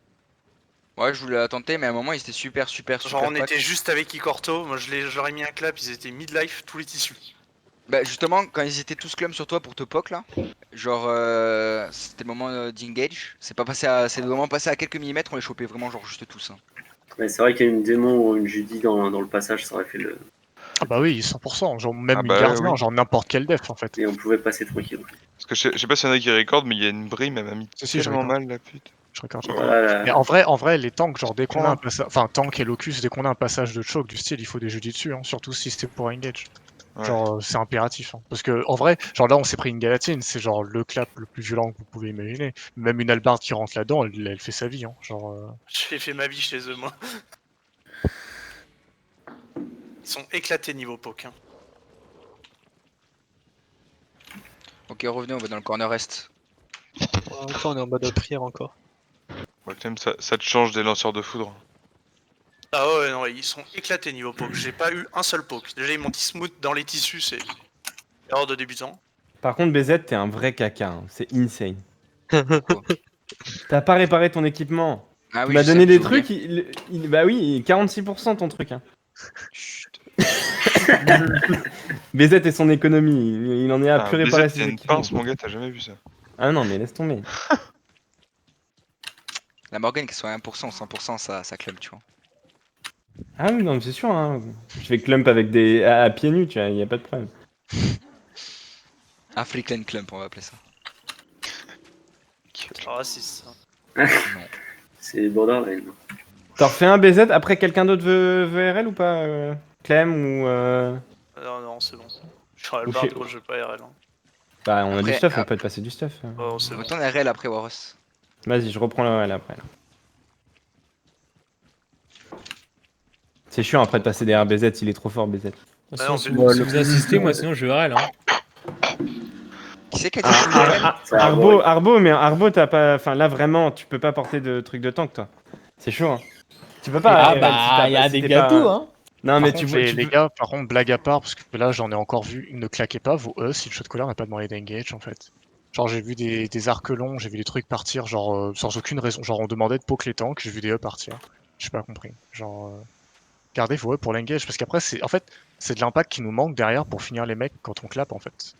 Ouais, je voulais la tenter, mais à un moment, ils étaient super Genre on pack. était juste avec Icorto, moi j'aurais mis un clap, ils étaient midlife tous les tissus. Bah justement, quand ils étaient tous clum sur toi pour te poke là, genre c'était le moment d'engage, c'est vraiment passé à quelques millimètres, on les chopait vraiment genre juste tous. Hein. Ouais, c'est vrai qu'il y a une démon ou une Judy dans le passage, ça aurait fait le... Ah bah oui, 100%, genre même Ah une bah gardien, oui. genre n'importe quel def en fait. Et on pouvait passer tranquille. Parce que je sais pas s'il y en a qui recordent, mais il y a une brime, elle m'a mis Si, je tellement regarde. mal la pute. Je regarde. Voilà. Mais en vrai, les tanks, genre dès qu'on a un passage, enfin tank et locus, dès qu'on a un passage de choc du style, il faut des jeudis dessus, hein, surtout si c'est pour engage. Ouais. Genre c'est impératif, hein. Parce que en vrai, genre là on s'est pris une galatine, c'est genre le clap le plus violent que vous pouvez imaginer. Même une hallebarde qui rentre là-dedans, elle fait sa vie, hein. Genre. J'ai fait ma vie chez eux moi. Ils sont éclatés niveau poke. Hein. Ok, revenez, on va dans le corner est. Encore on est en mode prière encore. Ouais, quand même, ça te change des lanceurs de foudre. Ah ouais, non, ils sont éclatés niveau poke. J'ai pas eu un seul poke. Déjà, ils m'ont dit smooth dans les tissus, c'est erreur de débutant. Par contre, BZ, t'es un vrai caca. Hein. C'est insane. T'as pas réparé ton équipement. Ah Tu oui, m'as je donné sais, des j'ai trucs. oublié. Bah oui, 46% ton truc. Hein. Chut. BZ et son économie. Il en est à plus réparer BZ, ses t'as une équipements. pince, mon gars, t'as jamais vu ça. Ah non, mais laisse tomber. La Morgane, qu'elle soit à 1% ou 100%, ça club, tu vois. Ah oui, non, mais c'est sûr. Hein. Je vais clump avec des à pieds nus, tu vois, y a pas de problème. African Clump, on va appeler ça. Ah, c'est ça. C'est borderline. T'en refais un BZ, après quelqu'un d'autre veut RL ou pas Clem ou... Non, c'est bon. Je suis à Ou Albarde, chez- gros, je vais pas RL. Hein. Bah on a du Après, stuff, on peut te passer du stuff. Oh, c'est bon. Autant RL après Warus. Vas-y, je reprends la RL après. Là. C'est chiant après de passer derrière BZ, il est trop fort BZ. Ah non, Si vous assistez, moi sinon je vais RL. Hein. Qui c'est qui a dit Arbo, t'as pas... Enfin là vraiment, tu peux pas porter de truc de tank toi. C'est chaud hein. Tu peux pas Ah RL bah, si y a si des t'es gâteaux pas... hein. Non Par mais contre, tu vois... les gars, par contre, blague à part, parce que là j'en ai encore vu, ne claquez pas vos E si le shot caller n'a pas demandé d'engage en fait. Genre j'ai vu des arcs longs, j'ai vu des trucs partir, genre sans aucune raison. Genre on demandait de poke les tanks, j'ai vu des E partir. J'ai pas compris. Genre gardez vos E pour l'engage, parce qu'après c'est en fait c'est de l'impact qui nous manque derrière pour finir les mecs quand on clap en fait.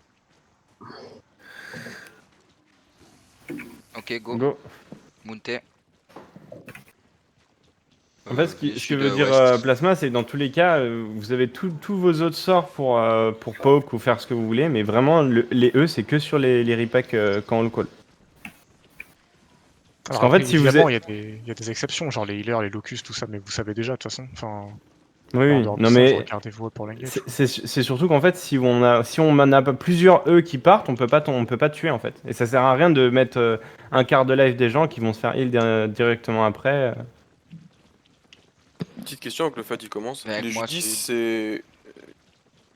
Ok, go. Go. Mounté. En fait, ce que veut dire Plasma, c'est que dans tous les cas, vous avez tous vos autres sorts pour poke ou faire ce que vous voulez, mais vraiment, les E, c'est que sur les repacks quand on le call. Parce Alors qu'en après, fait, si vous évidemment, êtes... il y a des exceptions, genre les healers, les locus, tout ça, mais vous savez déjà de toute façon. Enfin, Oui, en oui. dehors de Non ça, mais genre, gardez vos E pour l'engage. c'est surtout qu'en fait, si on en a pas plusieurs E qui partent, on peut pas tuer en fait. Et ça sert à rien de mettre un quart de life des gens qui vont se faire heal directement après. Petite question avec le fait qu'il commence. Ouais, Les moi, judis, c'est-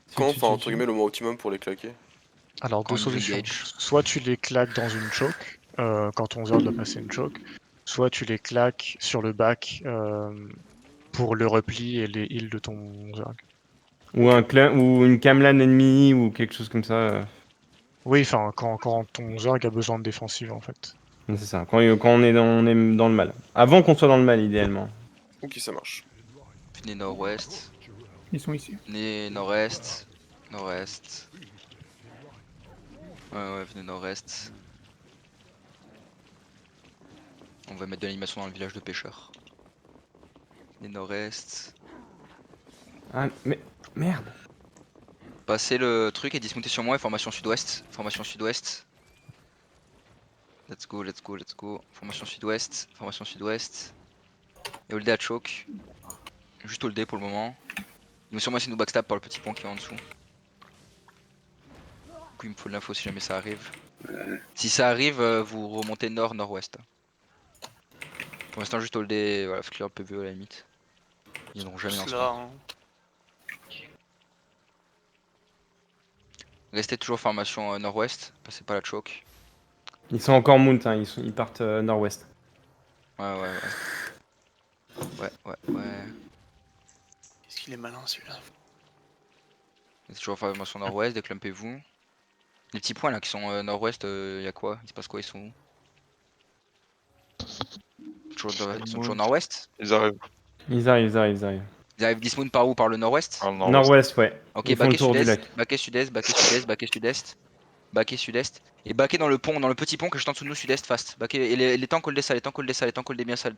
c'est quand, enfin entre guillemets, le moment optimum pour les claquer? Alors, Quand deux ils solutions. engage. Soit tu les claques dans une choke, quand ton Zord doit passer une choke, soit tu les claques sur le back pour le repli et les heals de ton Zerg. Ou ou une Camlan ennemie ou quelque chose comme ça. Oui, enfin, quand ton Zerg a besoin de défensive en fait. C'est ça, quand on est dans le mal. Avant qu'on soit dans le mal, idéalement. Ok, ça marche. Venez nord-ouest. Ils sont ici. Venez nord-est. Nord-est. Ouais, venez nord-est. On va mettre de l'animation dans le village de pêcheurs. Venez nord-est. Ah, mais merde. Passez le truc et dismontez sur moi et formation sud-ouest. Formation sud-ouest. Let's go, let's go, let's go. Formation sud-ouest. Formation sud-ouest. Et hold à choke. Juste hold pour le moment. Ils vont sûrement essayer de nous backstab par le petit pont qui est en dessous. Du coup, il me faut de l'info si jamais ça arrive. Si ça arrive, vous remontez nord-nord-ouest. Pour l'instant, juste holder, voilà, clear le PVE à la limite. Ils n'auront jamais dans ce Là, moment. hein. Restez toujours formation nord-ouest, passez pas la choke. Ils sont encore mount, hein, ils partent nord-ouest. Ouais. Qu'est-ce qu'il est malin celui-là. Restez toujours formation nord-ouest, déclumpez-vous. Les petits points là qui sont nord-ouest, y'a quoi? Il se passe quoi? Ils sont où? toujours nord-ouest. Ils arrivent. Ils arrivent. Ils arrivent Dismoon par où? Par le nord-ouest? Nord-ouest, ouais. Ok, Ils font le tour du lac. baquet sud-est, baquet sud-est. Et baquet dans le pont, dans le petit pont que je tente sous nous sud-est, fast. Baquet, et les tanks hold ça, les tanks hold bien ça.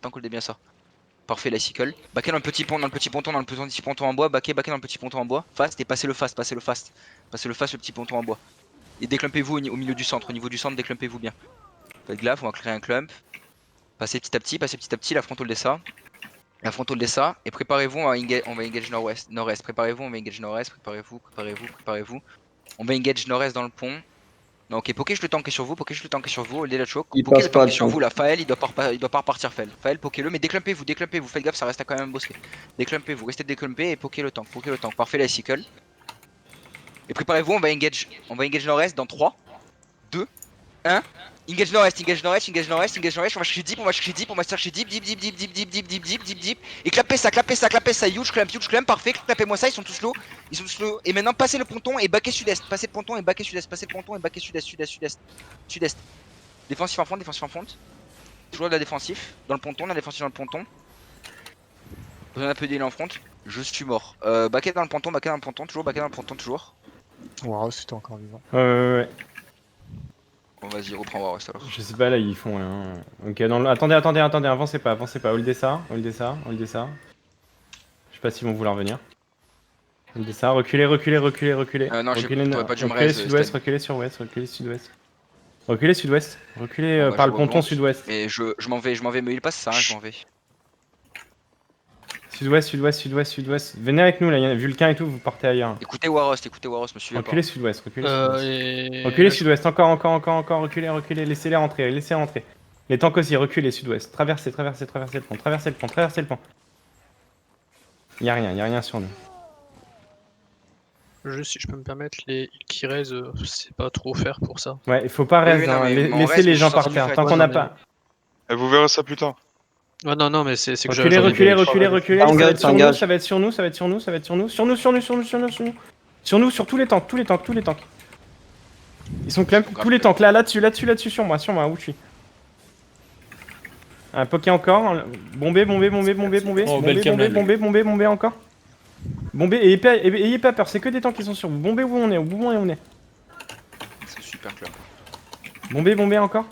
Parfait, la cycle. Baquet dans le petit ponton, dans le petit ponton en bois. Baquet dans le petit ponton en bois. Fast et passez le fast. Passez le fast, le petit ponton en bois. Et déclumpez-vous au milieu du centre. Au niveau du centre, déclumpez-vous bien. Faites gaffe, on va créer un clump. Passez petit à petit, la frontale de ça. Et préparez-vous, on va engage nord-est. Préparez-vous, on va engage nord-est. Préparez-vous. On va engage nord-est dans le pont. Non, ok, Poké, je le tank est sur vous, Poké, la choke. Poké, le tank est sur vous, là, Fael, il doit pas repartir, Fael, Poké-le, mais déclumpez-vous, faites gaffe, ça reste quand même un bosquet. Déclumpez-vous, restez déclumpé et Poké le tank, parfait, la cycle. Et préparez-vous, on va engage nord-est dans 3, 2, 1. Engage nord-est, on va chercher deep, deep. Et clapez ça, huge clamp, parfait, clapez-moi ça, ils sont tous low. Et maintenant passez le ponton et baquez sud-est, passez le ponton et baquez sud-est. Défensif en front. Toujours de la défensif, dans le ponton. Besoin d'un peu d'île en front, je suis mort. Baquet dans le ponton, toujours. Wow, c'était encore vivant. Ouais. Bon, vas-y, reprends Warros alors. Je sais pas, là, ils font rien. Ok, attendez, avancez pas. Holdez ça. Je sais pas s'ils vont vouloir venir. Holdez ça, reculez. Non, t'aurais pas dû me reculez sud-ouest, reculez sur ouest, reculez sud-ouest. Reculez sud-ouest, reculez par le ponton sud-ouest. Mais je m'en vais, mais il passe ça, je m'en vais. Sud-ouest. Venez avec nous, là, il y a Vulcain et tout, vous partez ailleurs. Écoutez Warros, me suivez pas. Reculez sud-ouest. Reculez sud-ouest, encore, reculez, laissez-les rentrer. Les tanks aussi, reculez sud-ouest. Traversez le pont. Y'a rien sur nous. Juste si je peux me permettre, les qui raise, c'est pas trop faire pour ça. Ouais, il faut pas raise, laissez les gens par terre, tant qu'on n'a pas. Vous verrez ça plus tard. Ouais, non, mais c'est que reculez. Ça va être sur nous. Sur nous, sur tous les tanks. Ils sont clamp, tous les tanks, là-dessus, sur moi, où je suis. Un Poké encore, bombé encore. Bombé, et ayez pas peur, c'est que des tanks qui sont sur vous. Bombé où on est, C'est super clair. Bombé encore.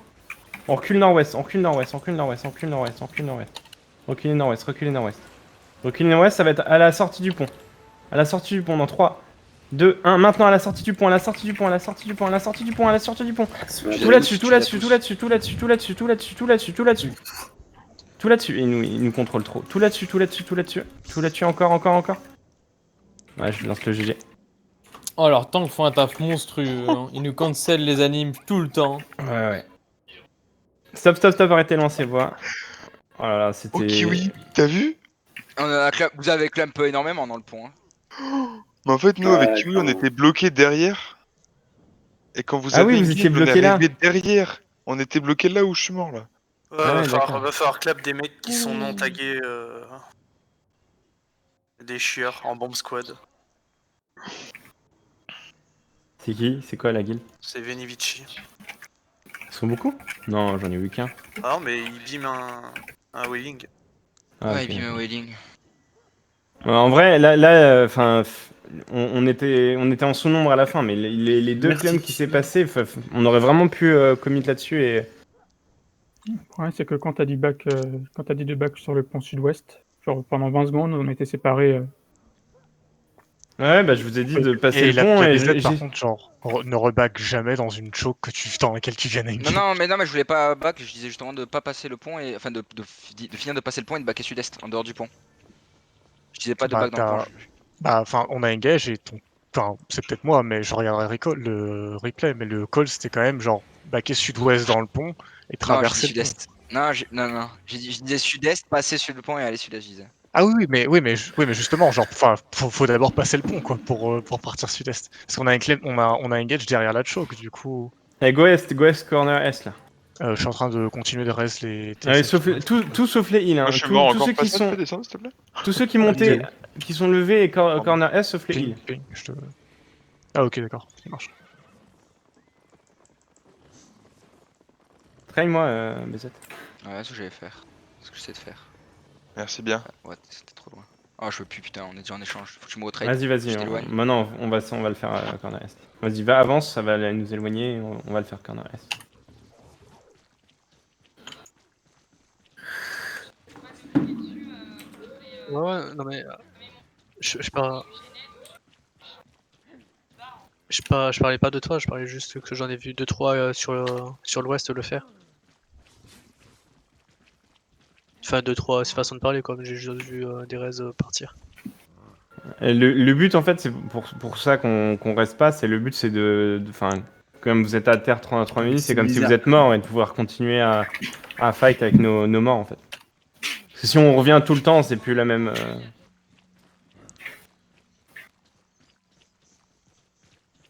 On recule nord-ouest. Reculez nord-ouest, ça va être à la sortie du pont. Dans 3, 2, 1. Maintenant à la sortie du pont. Tout là-dessus. Il nous contrôle trop. Tout là-dessus. Encore. Ouais, je lance le GG. Oh, alors tank font un taf monstrueux. Ils nous cancel les animes tout le temps. Ouais. Stop, arrêtez de lancer voix. Oh là là, c'était... Oh Kiwi, t'as vu? Vous avez clamp énormément dans le pont. Mais en fait, nous, avec Kiwi, on était bloqués derrière. Et quand vous avez vous étiez bloqués là. Derrière. On était bloqués là où je suis mort, là. Va falloir clap des mecs qui sont non tagués. Des chieurs en bomb squad. C'est qui? C'est quoi la guilde? C'est Venivici. Ils sont beaucoup? Non, j'en ai vu qu'un. Ah non, mais il beam un wheeling. Ouais, il beam un wheeling. En vrai, là, on était en sous-nombre à la fin, mais les deux claims qui s'est passé, on aurait vraiment pu commit là-dessus et... Ouais, c'est que quand t'as dit deux bacs sur le pont sud-ouest, genre pendant 20 secondes, on était séparés. Ouais, bah je vous ai dit de passer le pont et par contre, genre, ne reback jamais dans une choke dans laquelle tu viens avec. Non, mais je voulais pas back, je disais justement de pas passer le pont et enfin de finir de passer le pont et de backer sud-est en dehors du pont. Je disais pas de back dans le pont. Bah, enfin, on a engage et enfin, c'est peut-être moi, mais je regarderai le replay, mais le call c'était quand même genre backer sud-ouest dans le pont et traverser le pont. Non, je disais sud-est, passer sur le pont et aller sud-est, je disais. Ah oui, mais justement, genre, faut d'abord passer le pont, quoi, pour partir sud-est. Parce qu'on a on a engage derrière la choke, du coup. Hey, go est corner est là. Je suis en train de continuer de reste les. Allez, tout sauf les heals. Hein. Tous ceux qui montaient, qui sont levés et corner est sauf les heals. Ah ok, d'accord, ça marche. Train-moi, BZ. Ouais, c'est ce que j'allais faire. ce que j'essaie de faire. Merci bien. Ouais, c'était trop loin. Oh, je veux plus, putain, on est déjà en échange. Faut que tu me retraites. Vas-y. Maintenant, on va le faire corner est. Vas-y, va, avance, ça va nous éloigner. On va le faire corner est. Ouais, non mais. Je parlais pas de toi, je parlais juste que j'en ai vu 2-3 sur l'ouest le faire. Enfin, 2-3, c'est façon de parler quoi, mais j'ai juste vu des raises partir. Le but en fait, c'est pour ça qu'on reste pas, le but c'est enfin, comme vous êtes à terre 3 minutes, c'est comme si vous êtes mort et de pouvoir continuer à fight avec nos morts en fait. Parce que si on revient tout le temps, c'est plus la même...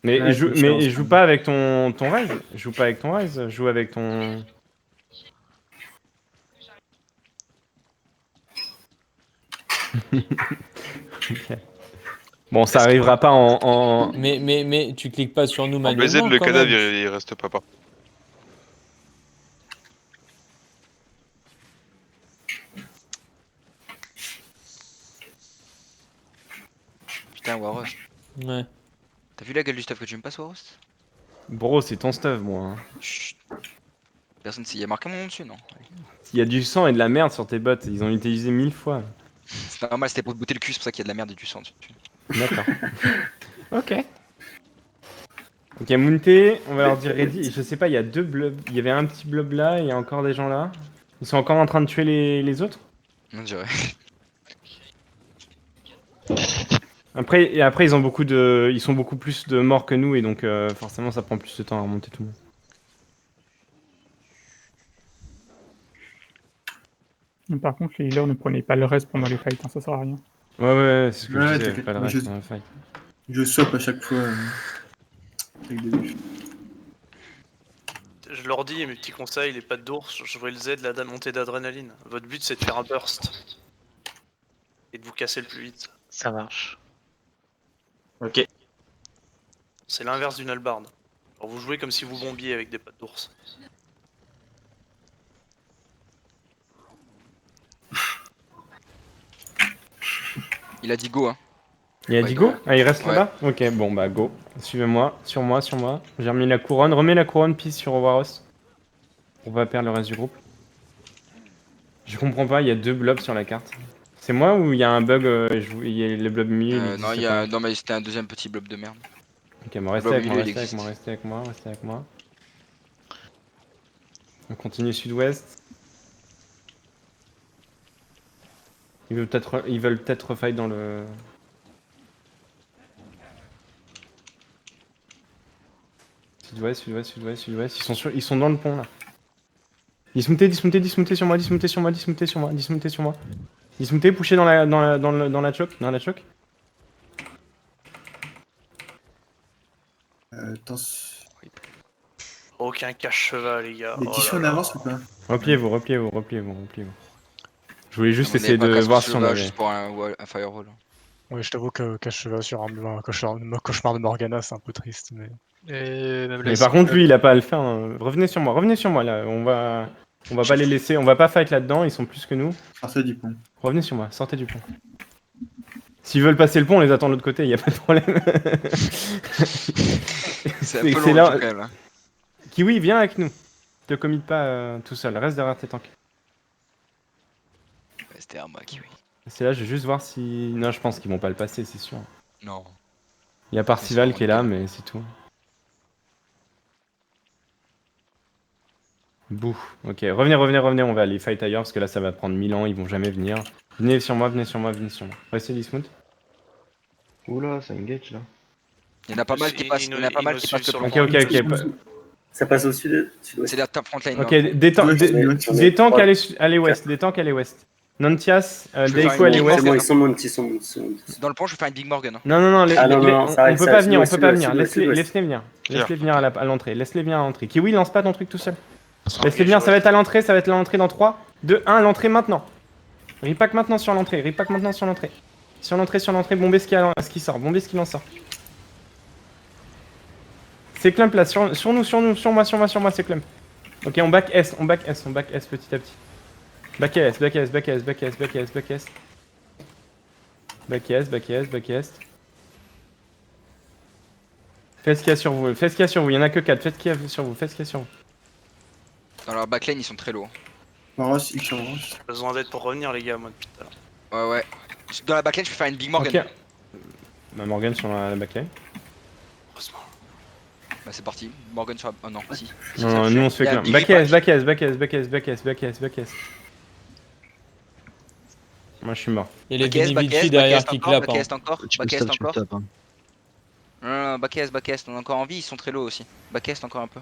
Mais joue pas avec ton raise, joue pas avec ton raise, joue avec ton... Okay. Bon, ça arrivera pas en... Mais tu cliques pas sur nous manuellement. En BZ, le cadavre il reste pas. Putain, Waros. Ouais. T'as vu la gueule du stuff que tu me passes, Waros? Bro, c'est ton stuff, moi. Hein. Chut. Personne s'y a marqué mon nom dessus, non? Il y a du sang et de la merde sur tes bottes, ils ont utilisé 1000 fois. C'est normal, c'était pour te bouter le cul, c'est pour ça qu'il y a de la merde et du sang dessus. D'accord. Ok. Ok, Mounté, on va leur dire ready. Je sais pas, il y a 2 blobs. Il y avait un petit blob là, il y a encore des gens là. Ils sont encore en train de tuer les autres? On dirait. Après, ils ont ils sont beaucoup plus de morts que nous et donc forcément ça prend plus de temps à remonter tout le monde. Mais par contre, les healers ne prenaient pas le reste pendant les fights, hein, ça sert à rien. Ouais, c'est ce que je disais, pas le reste pendant le fight. Je swap à chaque fois. Avec des buffs. Je leur dis, mes petits conseils, les pattes d'ours, je vois le Z, la montée d'adrénaline. Votre but c'est de faire un burst. Et de vous casser le plus vite. Ça marche. Ok. C'est l'inverse d'une hallebarde. Alors vous jouez comme si vous bombiez avec des pattes d'ours. Il a dit go, hein. Il a dit go? Ah, il reste là-bas? Ok, bon bah go. Suivez-moi, sur moi. J'ai remis la couronne. Remets la couronne, pisse sur Waros. Pour pas perdre le reste du groupe. Je comprends pas, il y a 2 blobs sur la carte. C'est moi ou il y a un bug, il y a les blobs milieu? Non, mais c'était un deuxième petit blob de merde. Ok, bon, restez avec moi. On continue sud-ouest. Ils veulent peut-être refight dans le... Sud-ouest. Ils sont dans le pont là. Dismoutez sur moi. Dismoutez, poussez dans la choke. Aucun cache-cheval, les gars. Les tissus en avance ou pas? Repliez-vous. Je voulais juste essayer de voir si on avait... Juste pour un firewall. Ouais, je t'avoue que cache-cheval sur un cauchemar de Morgana, c'est un peu triste, mais... Mais par contre, lui, il a pas à le faire. Hein. Revenez sur moi là. On va pas les laisser. On va pas fight là-dedans. Ils sont plus que nous. Sortez du pont. Revenez sur moi. Sortez du pont. S'ils veulent passer le pont, on les attend de l'autre côté. Y a pas de problème. C'est un peu long, quand même. Là. Kiwi, viens avec nous. Te commit pas tout seul. Reste derrière tes tanks. C'était un moi, Kiwi. C'est là, je vais juste voir si... Non, je pense qu'ils vont pas le passer, c'est sûr. Non. Il y a Parcival qui est là, mais c'est tout. Bouh. Ok, revenez, on va aller fight ailleurs parce que là ça va prendre 1000 ans, ils vont jamais venir. Venez sur moi. Restez Dismount. Oula, ça engage là. Il y en a pas mal qui passent. Ok. Ça passe au sud. C'est la top frontline. Ok, des tanks allez ouest. Nantias, Deiko allez ouest. Ils sont montés. Dans le pont, je vais faire une Big Morgan. Non, on peut pas venir. Laisse-les venir à l'entrée. Laisse-les venir à l'entrée. Kiwi, lance pas ton truc tout seul. Laisse-les venir, ça va être à l'entrée dans 3, 2, 1, l'entrée maintenant. Repack maintenant sur l'entrée. Sur l'entrée, bombez ce qui sort, bombez ce qu'il en sort. C'est Clump là, sur moi, c'est Clump. Ok, on back S petit à petit. Back est, back est, back est, back est, back est, back est. Back est, back est, back est. Faites ce qu'il y a sur vous, faites ce qu'il y a sur vous, il y en a que 4, faites ce qu'il y a sur vous, faites ce qu'il y a sur vous. Dans leur backline, ils sont très lourds. Maros, il change. J'ai besoin d'aide pour revenir, les gars, moi, depuis tout à l'heure. Ouais, ouais. Dans la backline, je peux faire une Big Morgan. Ok. Bah, Morgan sur la backline. Heureusement. Bah, c'est parti. Morgan sur la. Oh non, si. Non, nous on se fait clair. Back est, back est, back est, back est, back est, back est, back est. Moi je suis mort. Et les Vinivici derrière qui clapent. Back est encore. Back est encore. Hein. Non, back est, on est encore en vie, ils sont très low aussi. Back est encore un peu.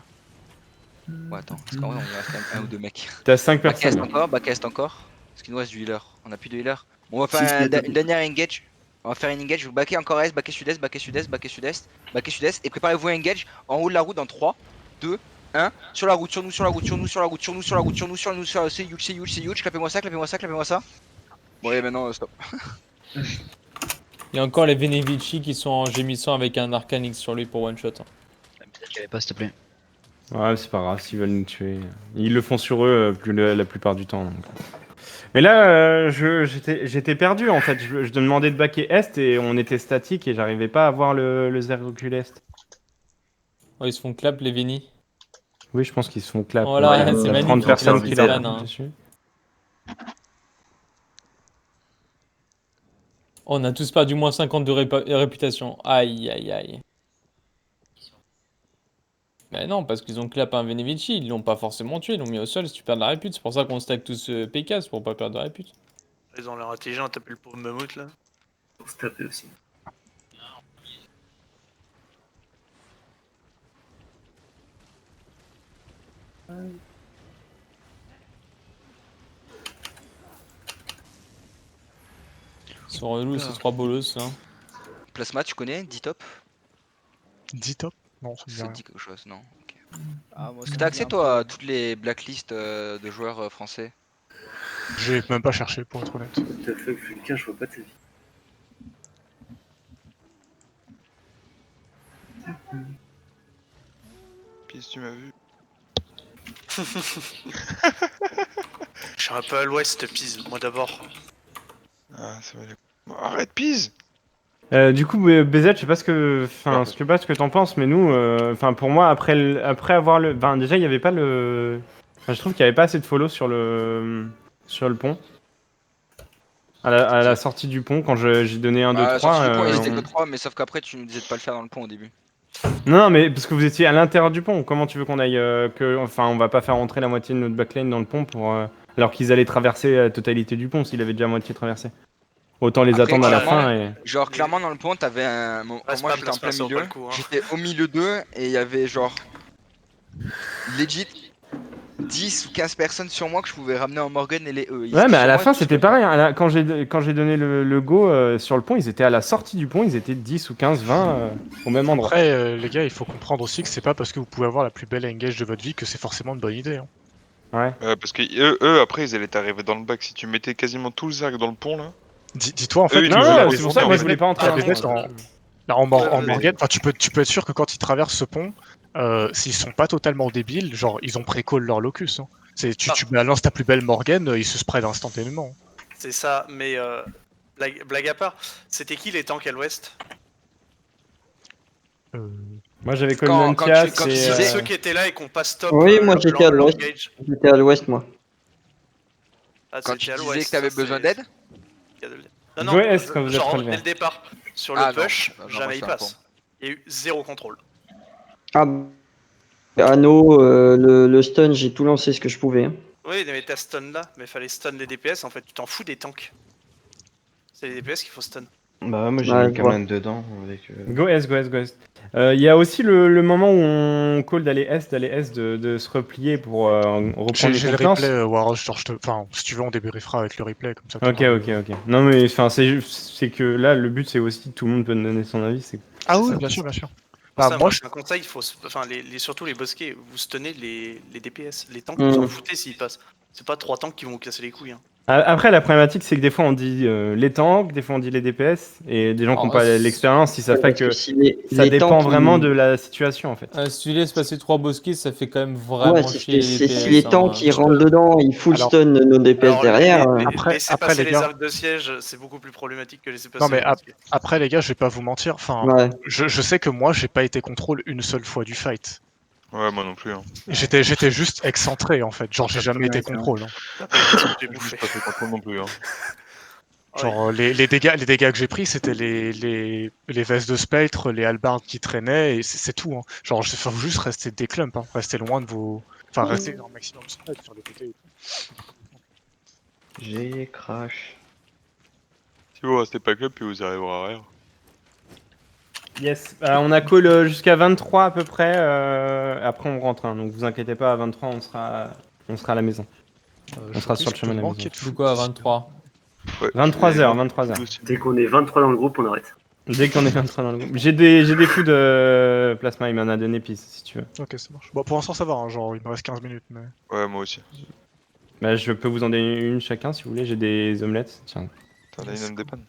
Ouais, attends, parce qu'en vrai, on reste quand même un ou deux mecs. T'as 5 personnes. Back est encore. Parce qu'il nous reste du healer. On a plus de healer. On va faire une dernière engage. On va faire une engage. Vous backez encore est, backez sud-est, backez sud-est, backez sud-est, backez sud-est. Et préparez-vous à engage en haut de la route dans 3, 2, 1. Sur la route, sur nous, sur la route, sur nous, sur la route, sur nous, sur la route, sur nous, sur nous, sur c'est huge, c'est huge, c'est huge. Clapez-moi ça, clapez-moi ça, clapez-moi ça. Bon, et maintenant, stop. Il y a encore les Vinivici qui sont en gémissant avec un Arcanix sur lui pour one shot. Pas, s'il te plaît. Ouais, c'est pas grave, s'ils veulent nous tuer. Ils le font sur eux la plupart du temps. Donc. Mais là, j'étais perdu en fait. Je demandais de backer est et on était statique et j'arrivais pas à voir le zéro recul est. Oh, ils se font clap les Vini. Oui, je pense qu'ils se font clap. Voilà, c'est magnifique. 30 personnes qui leur hein. dessus. On a tous perdu moins 50 de réputation. Aïe, aïe, aïe. Mais non, parce qu'ils ont clap un Vinivici, ils l'ont pas forcément tué, ils l'ont mis au sol si tu perds de la répute. C'est pour ça qu'on stack tous PK, c'est pour pas perdre de répute. Ils ont l'air intelligents à taper le pauvre mammouth là. Pour se taper aussi. Ils sont relous ces 3 bolos hein. Plasma, tu connais 10 top 10 top Non, ça me dit Ça rien. te dit quelque chose, non. Ok. Est-ce que t'as accès toi à toutes les blacklists de joueurs français? J'ai même pas cherché pour être honnête. What the fuck, Fulka, je vois pas ta vie. Pisse, tu m'as vu. Je suis un peu à l'ouest, Pise, moi d'abord. Ah, ça va. Arrête, Pise. Du coup, BZ, je sais pas ce que t'en penses, mais nous, pour moi, après avoir le, déjà il y avait pas le, je trouve qu'il y avait pas assez de follow sur le pont. À la sortie du pont, quand j'ai donné 1, 2, 3. Sortie du pont, il était que 3, mais sauf qu'après tu nous disais de pas le faire dans le pont au début. Non, mais parce que vous étiez à l'intérieur du pont. Comment tu veux qu'on aille on va pas faire rentrer la moitié de notre backline dans le pont pour alors qu'ils allaient traverser la totalité du pont s'il avait déjà à moitié traversé. Autant les attendre à la fin et... Genre clairement dans le pont t'avais un... Moi j'étais en plein milieu, j'étais au milieu d'eux et il y avait genre... Legit 10 ou 15 personnes sur moi que je pouvais ramener en Morgan et les E. Ouais mais à la fin c'était pareil, hein. Quand j'ai donné le go sur le pont, ils étaient à la sortie du pont, ils étaient 10 ou 15, 20 au même endroit. Après les gars il faut comprendre aussi que c'est pas parce que vous pouvez avoir la plus belle engage de votre vie que c'est forcément une bonne idée. Hein. Ouais. Parce que eux après ils allaient t'arriver dans le bac si tu mettais quasiment tout le zerg dans le pont là. Dis-toi en fait c'est pour ça que moi je voulais pas entrer en Morgan, tu peux être sûr que quand ils traversent ce pont, s'ils sont pas totalement débiles, genre ils ont pré-call leur locus. Hein. Tu balances ta plus belle Morgan, ils se spread instantanément. C'est ça, mais blague à part, c'était qui les tanks à l'ouest? Moi j'avais Colontia, c'est ceux qui étaient là et qu'on pas stop. Oui, moi j'étais à l'ouest. J'étais à l'ouest moi. Quand tu disais que t'avais besoin d'aide? Non, genre dès le départ, sur le push, jamais il passe. Il y a eu 0 contrôle. Ah, Anno, le stun, j'ai tout lancé ce que je pouvais. Hein. Oui, mais t'as stun là, mais fallait stun les DPS en fait, tu t'en fous des tanks. C'est les DPS qu'il faut stun. Bah moi j'ai mis Kamlan dedans avec... Go est, go est, go est. Il y a aussi le moment où on call d'aller est, de se replier pour reprendre J'ai le replay, Waros, si tu veux on débriefera avec le replay comme ça. Ok. Non mais c'est que là le but c'est aussi que tout le monde peut donner son avis. Ah oui, bien sûr. Moi je un conseil, il faut surtout les bosquets, vous stunnez les DPS, les tanks vous en foutez s'ils passent. C'est pas 3 tanks qui vont vous casser les couilles. Hein. Après, la problématique, c'est que des fois, on dit les tanks, des fois, on dit les DPS, et des gens qui n'ont pas l'expérience, ils savent pas que ça dépend vraiment de la situation, en fait. Si tu laisses passer 3 bosquets, ça fait quand même vraiment chier les DPS. Si les tanks qui rentrent dedans, ils full stun nos DPS derrière. Laisser passer les arcs de siège, c'est beaucoup plus problématique que laisser passer. Non mais après les gars, je vais pas vous mentir. Enfin, je sais que moi, j'ai pas été contrôle une seule fois du fight. Ouais, moi non plus. Hein. J'étais juste excentré en fait. Genre, j'ai jamais été contrôle. Hein. J'ai pas fait contrôle non plus. Hein. Genre, les dégâts que j'ai pris, c'était les vestes de spectre, les halbards qui traînaient, et c'est tout. Hein. Genre, il faut juste rester des clumps, hein. Rester loin de vos. Enfin, rester en maximum spread sur les côtés et tout. J'ai crash. Si vous restez pas club, puis vous arriverez à rien. Yes, on a call jusqu'à 23 à peu près, après on rentre, hein, donc vous inquiétez pas, à 23 on sera à la maison. On sera sur le chemin de la maison. Pourquoi à 23 ouais, 23h. Dès qu'on est 23 dans le groupe, on arrête. Dès qu'on est 23 dans le groupe. J'ai des fous de plasma, il m'en a donné piste si tu veux. Ok, ça marche. Bon, pour l'instant ça va, hein, genre il me reste 15 minutes. Mais... Ouais, moi aussi. Bah, je peux vous en donner une chacun si vous voulez, j'ai des omelettes. Tiens. T'en as une dépanne.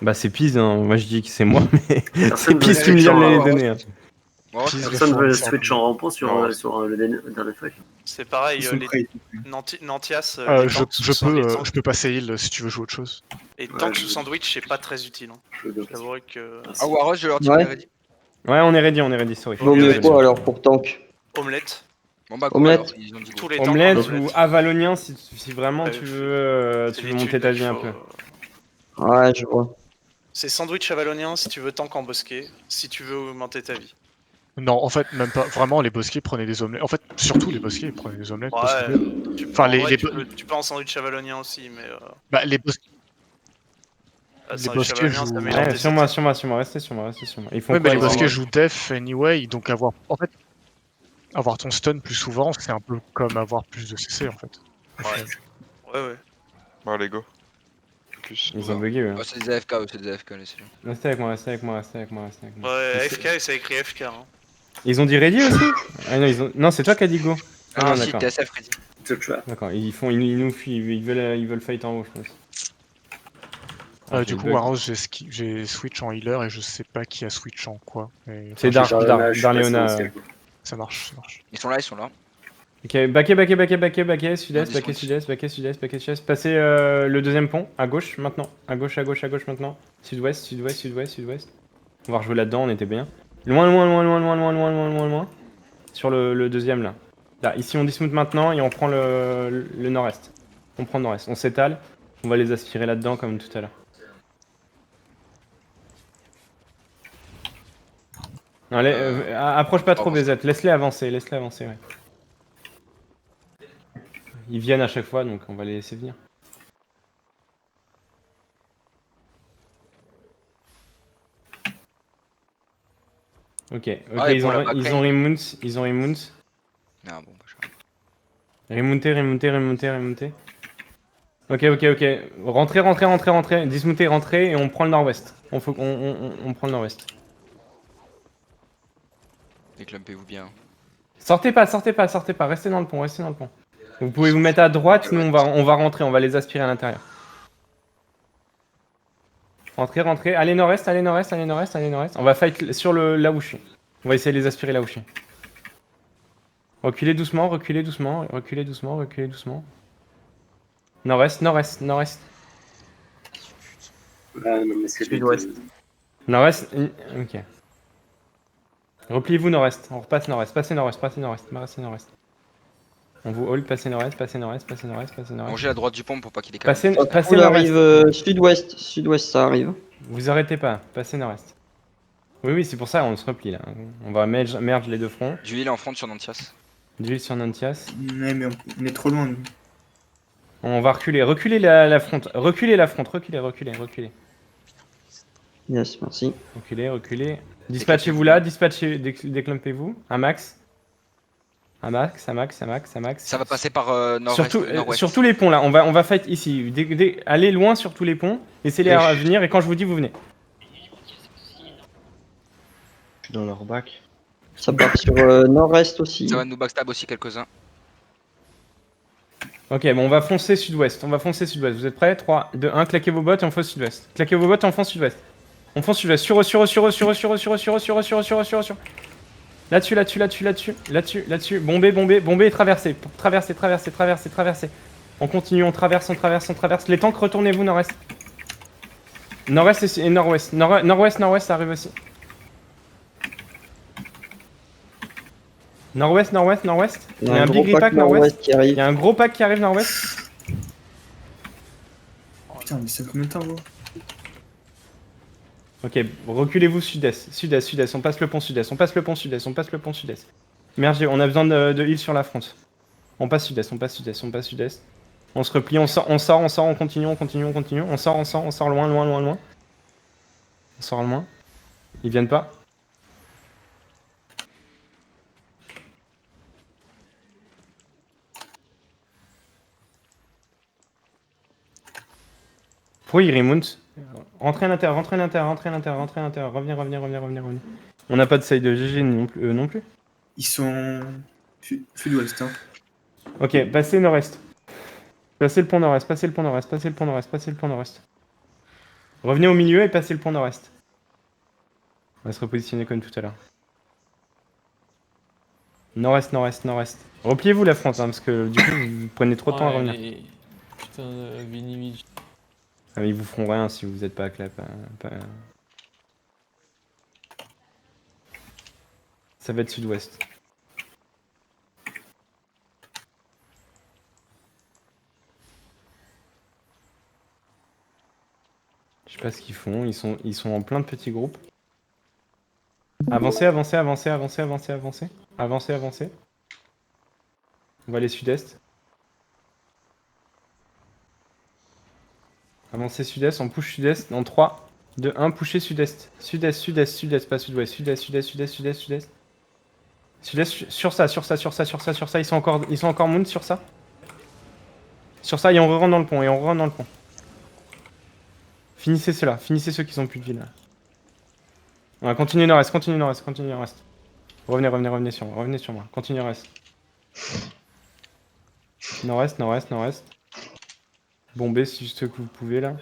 Bah c'est Piz, hein. Moi je dis que c'est moi, mais c'est Piz qui me vient de les donner. Hein. Personne veut switch en rampant sur le dernier fight. C'est pareil, Nantias, je peux passer heal si tu veux jouer autre chose. Et tank sous sandwich, c'est pas très utile. Hein. J'avouerais que... Ah Warros, je leur dis qu'on est ready. Ouais, on est ready, sorry. Vaut mieux quoi alors pour tank? Omelette. Bon bah Omelette. Ils ont dit tous les Omelette ou avalonien si vraiment tu veux monter ta vie un peu. Ouais, je vois. C'est sandwich avalonien si tu veux tank en bosquet, si tu veux augmenter ta vie. Non, en fait, même pas. Vraiment, les bosquets prenaient des omelettes. En fait, surtout les bosquets prenaient des omelettes. Ouais, tu peux en sandwich avalonien aussi, mais... Bah, les bosquets... les bosquets jouent... Ouais, sur moi, restez sur moi. Ils font ouais, quoi, mais les bosquets jouent def anyway, donc avoir ton stun plus souvent, c'est un peu comme avoir plus de CC, en fait. Ouais. Bon, allez, go. Ils ont bugué, ouais. C'est des AFK, laissez-le. Restez avec moi. Ouais, AFK, ça écrit FK. Hein. Ils ont dit ready aussi? Ah non, non, c'est toi qui as dit go. Ah non, si, t'es SF ready. D'accord, ils nous fuient, ils veulent fight en haut, je pense. Du coup, Warros, j'ai switch en healer et je sais pas qui a switch en quoi. C'est Darleona. Ça marche. Ils sont là. Ok, baquet, sud-est. Passez le deuxième pont, à gauche maintenant. À gauche maintenant. Sud-ouest. On va rejouer là-dedans, on était bien. Loin. Sur le deuxième là. Là, ici on dismount maintenant et on prend le nord-est. On prend le nord-est, on s'étale. On va les aspirer là-dedans comme tout à l'heure. Allez, approche pas trop BZ, laisse-les avancer, ouais. Ils viennent à chaque fois, donc on va les laisser venir. Ok, ils ont remounts. Ah bon, bah Remonter. Ok. Rentrer. Dismonter, rentrer et on prend le nord-ouest. On prend le nord-ouest. Déclumpez-vous bien. Sortez pas, restez dans le pont. Vous pouvez vous mettre à droite, nous on va rentrer, on va les aspirer à l'intérieur. Rentrez, allez nord-est. On va fight sur là où je suis. On va essayer de les aspirer là où je suis. Reculez doucement. Nord-est. Ah non, mais c'est sud-ouest. Nord-est, ok. Repliez-vous nord-est, on repasse nord-est, passez nord-est. On vous hold, passez nord-est. Mangez à droite du pont pour pas qu'il décale. Passez On arrive sud-ouest, ça arrive. Vous arrêtez pas, passez nord-est. Oui, c'est pour ça on se replie là. On va merge les deux fronts. Du heal en front sur Nantias. Ouais, mais on est trop loin, nous. On va reculer la front. Reculez. Yes, merci. Reculez. Dispatchez-vous là, déclumpez-vous. Un max. Ça va passer par nord-ouest. Sur tous les ponts là, on va fight ici. Allez loin sur tous les ponts, laissez-les à venir et quand je vous dis, vous venez. Je suis dans leur bac. Ça part sur nord-est aussi. Ça va nous backstab aussi quelques-uns. Ok, bon, on va foncer sud-ouest. On va foncer sud-ouest. Vous êtes prêts? 3, 2, 1, claquez vos bottes et on fonce sud-ouest. Claquez vos bottes et on fonce sud-ouest. On fonce sud-ouest. Sur eux. Là-dessus. Bombez et traversez. Traversez. On continue, on traverse. Les tanks, retournez-vous nord-est. Nord-est et nord-ouest. Nord-ouest, ça arrive aussi. Nord-ouest. Il y a un big repack nord-ouest qui arrive. Il y a un gros pack qui arrive nord-ouest. Putain, mais c'est combien de temps, gros? Ok, reculez-vous sud-est. On passe le pont sud-est. Merde, on a besoin de heal sur la front. On passe sud-est. On se replie, on sort, on continue. On sort loin. Ils viennent pas. Pourquoi ils remontent? Rentrez à l'intérieur. Revenez. On n'a pas de side de GG non plus. Ils sont sud-ouest, hein. Ok, passez nord-est. Passez le pont nord-est. Revenez au milieu et passez le pont nord-est. On va se repositionner comme tout à l'heure. Nord-est. Repliez-vous la front, hein, parce que du coup, vous prenez trop de temps à revenir. Putain, Vini. Ah, mais ils vous feront rien si vous n'êtes pas à clap. Ça va être sud-ouest. Je sais pas ce qu'ils font, ils sont en plein de petits groupes. Avancez. On va aller sud-est. Avancez sud-est, on push sud-est. Dans 3, 2, 1, pushez sud-est. Sud-est, pas sud-ouest. Sud-est. Sur ça. Ils sont encore mount sur ça. Sur ça, et on rentre dans le pont. Finissez ceux-là, ceux qui sont plus de vie là. On va continuer nord-est. Revenez sur moi. Continuez nord-est. Nord-est. Bombez si juste que vous pouvez là.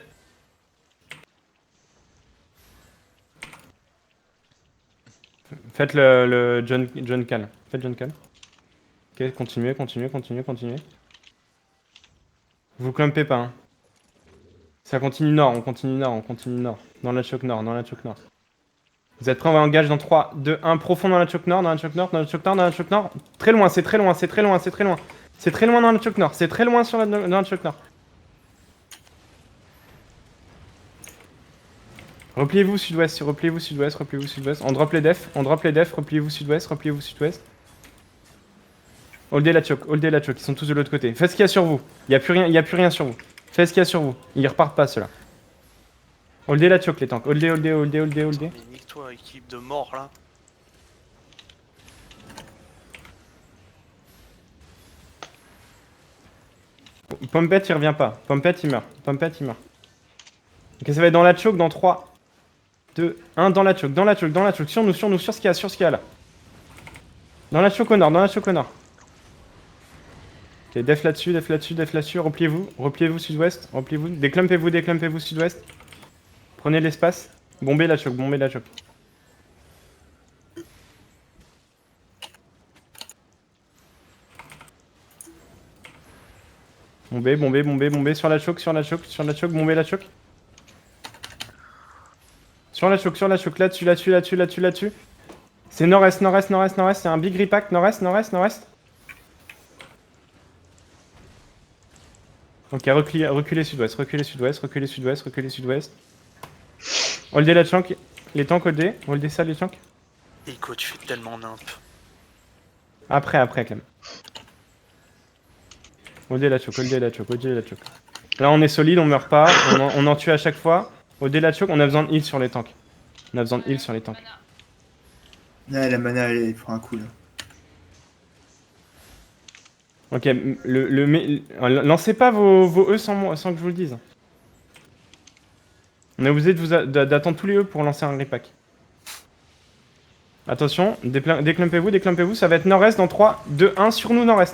Faites le John Cal. Ok, continuez. Vous clumpez pas, hein. Ça continue nord, on continue nord. Dans la choc nord. Vous êtes prêts, on va engage dans 3, 2, 1, profond dans la choc nord. Très loin. C'est très loin dans la choc nord. C'est très loin dans la choc nord. Repliez-vous sud-ouest. On drop les defs. Repliez-vous sud-ouest. Holdez la choc. Ils sont tous de l'autre côté. Faites ce qu'il y a sur vous. Il y a plus rien sur vous. Faites ce qu'il y a sur vous. Ils repartent pas ceux-là. Holdez la choc les tanks. Holdez. Mais nique-toi, équipe de mort là. Pompette il revient pas. Pompette il meurt. Ok, ça va être dans la choc dans 3, 2, 1, dans la choc. Sur nous, sur ce qu'il y a là. Dans la choc au nord. Ok, def là-dessus. Repliez-vous sud-ouest. Déclumpez-vous sud-ouest. Prenez l'espace. Bombez la choc. Bombez sur la choc. Bombez la choc. Sur la choc. Là-dessus. C'est nord-est. C'est un big repack. Nord-est. Ok, reculez sud-ouest. Holdez la tank. Les tanks holdez. Holdez ça, les tanks. Ico, tu fais tellement nimp. Après, Clem. Holdez la choc. Là, on est solide, on meurt pas. On en tue à chaque fois. Holdez la choc, on a besoin de heal sur les tanks. Ouais, la mana, elle prend un coup là. Ok, lancez pas vos E sans que je vous le dise. On est obligé d'attendre tous les E pour lancer un repack. Attention, déclumpez-vous, ça va être nord-est dans 3, 2, 1 sur nous, nord-est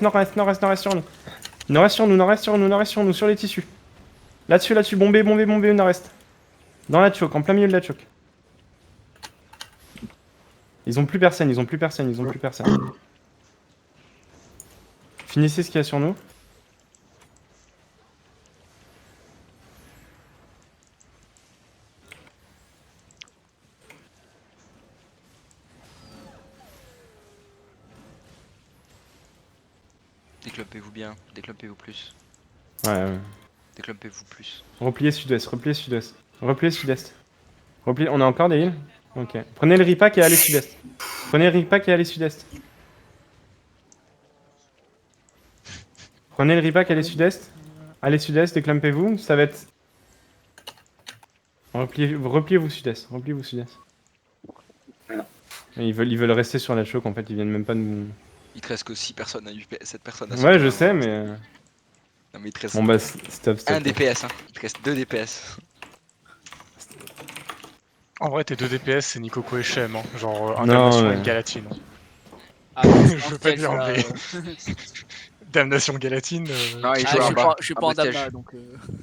sur nous. Il nous reste sur nous, sur les tissus. Là-dessus, bombez, il nous reste. Dans la choke, en plein milieu de la choke. Ils ont plus personne. Finissez ce qu'il y a sur nous. Déclopez-vous bien, déclopez-vous plus. Ouais. Déclopez-vous plus. Repliez sud-est. Repliez sud-est. On a encore des heals? Ok. Prenez le repack et allez sud-est. Allez sud-est, déclampez-vous. Ça va être... Repliez-vous sud-est. Ils veulent rester sur la choke, en fait, ils viennent même pas nous... Il te reste que 6 personnes à 7 personnes à Ouais, je sais, mais... Non mais il te reste Bon bah, stop. 1 DPS, hein. Il te reste 2 DPS. En vrai, tes 2 DPS, c'est Nikoko et Shem, hein. Genre, un Non, Damnation ouais. et une Galatine. Ah, Je veux pas dire, mais... Damnation Galatine... Non, il Ah, joue en bas. je suis pas en Damna, donc...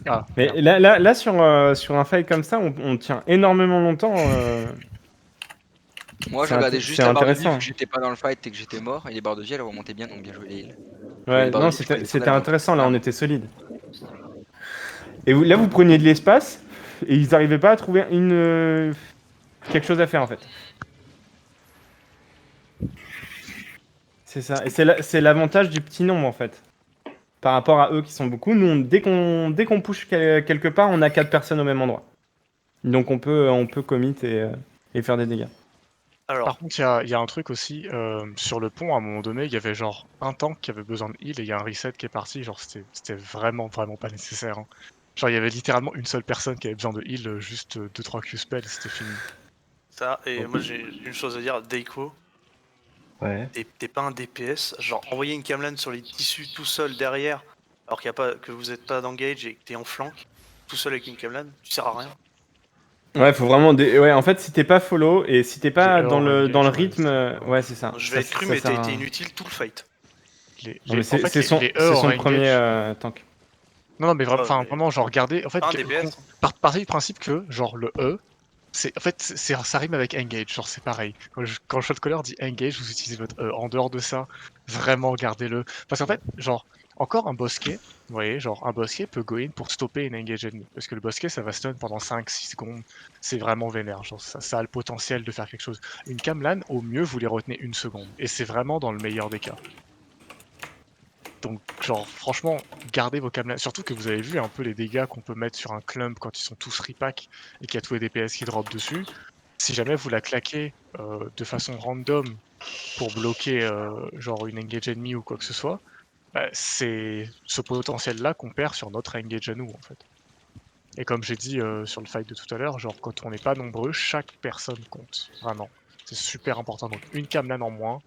Ah. Mais là sur un fight comme ça, on tient énormément longtemps. Moi, je c'est regardais int- juste c'est la barre de vie, intéressant. vu que j'étais pas dans le fight et que j'étais mort, et les barres de vie, elles remontaient bien, donc bien joué les heals. Ouais, les barres non, de vie, c'était c'était intéressant, là, on était solide. Et là, vous preniez de l'espace, et ils arrivaient pas à trouver quelque chose à faire, en fait. C'est ça, et c'est l'avantage du petit nombre, en fait. Par rapport à eux qui sont beaucoup, nous, dès qu'on push quelque part, on a 4 personnes au même endroit. Donc on peut commit et faire des dégâts. Alors, Par contre, il y a un truc aussi, sur le pont, à un moment donné, il y avait genre un tank qui avait besoin de heal et il y a un reset qui est parti, genre c'était vraiment pas nécessaire. Hein. Genre il y avait littéralement une seule personne qui avait besoin de heal, juste 2-3 Q-spells, c'était fini. ça, et moi j'ai une chose à dire, Deiko, Ouais. t'es pas un DPS, genre envoyer une Camlan sur les tissus tout seul derrière, alors que vous êtes pas d'engage et que t'es en flank, tout seul avec une Camlan, tu sers à rien. Ouais, faut vraiment... Ouais, en fait, si t'es pas follow et si t'es pas dans le rythme... Ouais, c'est ça. Je vais être cru, mais t'as été inutile tout le fight. Non, mais c'est son premier tank. Non, mais vraiment, genre, regardez, en fait, Un DPS. partez du principe que, genre, le E, ça rime avec engage, genre, c'est pareil. Quand le shot caller dit engage, vous utilisez votre E. En dehors de ça, vraiment, gardez-le. Parce qu'en fait, genre, encore un bosquet, vous voyez, genre, un bosquet peut go in pour stopper une engage ennemi. Parce que le bosquet, ça va stun pendant 5-6 secondes. C'est vraiment vénère, genre, ça a le potentiel de faire quelque chose. Une Camlan, au mieux, vous les retenez 1 seconde. Et c'est vraiment dans le meilleur des cas. Donc, genre, franchement, gardez vos Camlans. Surtout que vous avez vu un peu les dégâts qu'on peut mettre sur un clump quand ils sont tous repack et qu'il y a tous les DPS qui drop dessus. Si jamais vous la claquez de façon random pour bloquer genre une engage ennemie ou quoi que ce soit, bah, c'est ce potentiel-là qu'on perd sur notre engage à nous, en fait. Et comme j'ai dit sur le fight de tout à l'heure, genre, quand on n'est pas nombreux, chaque personne compte. Vraiment. C'est super important. Donc, une Camlan en moins,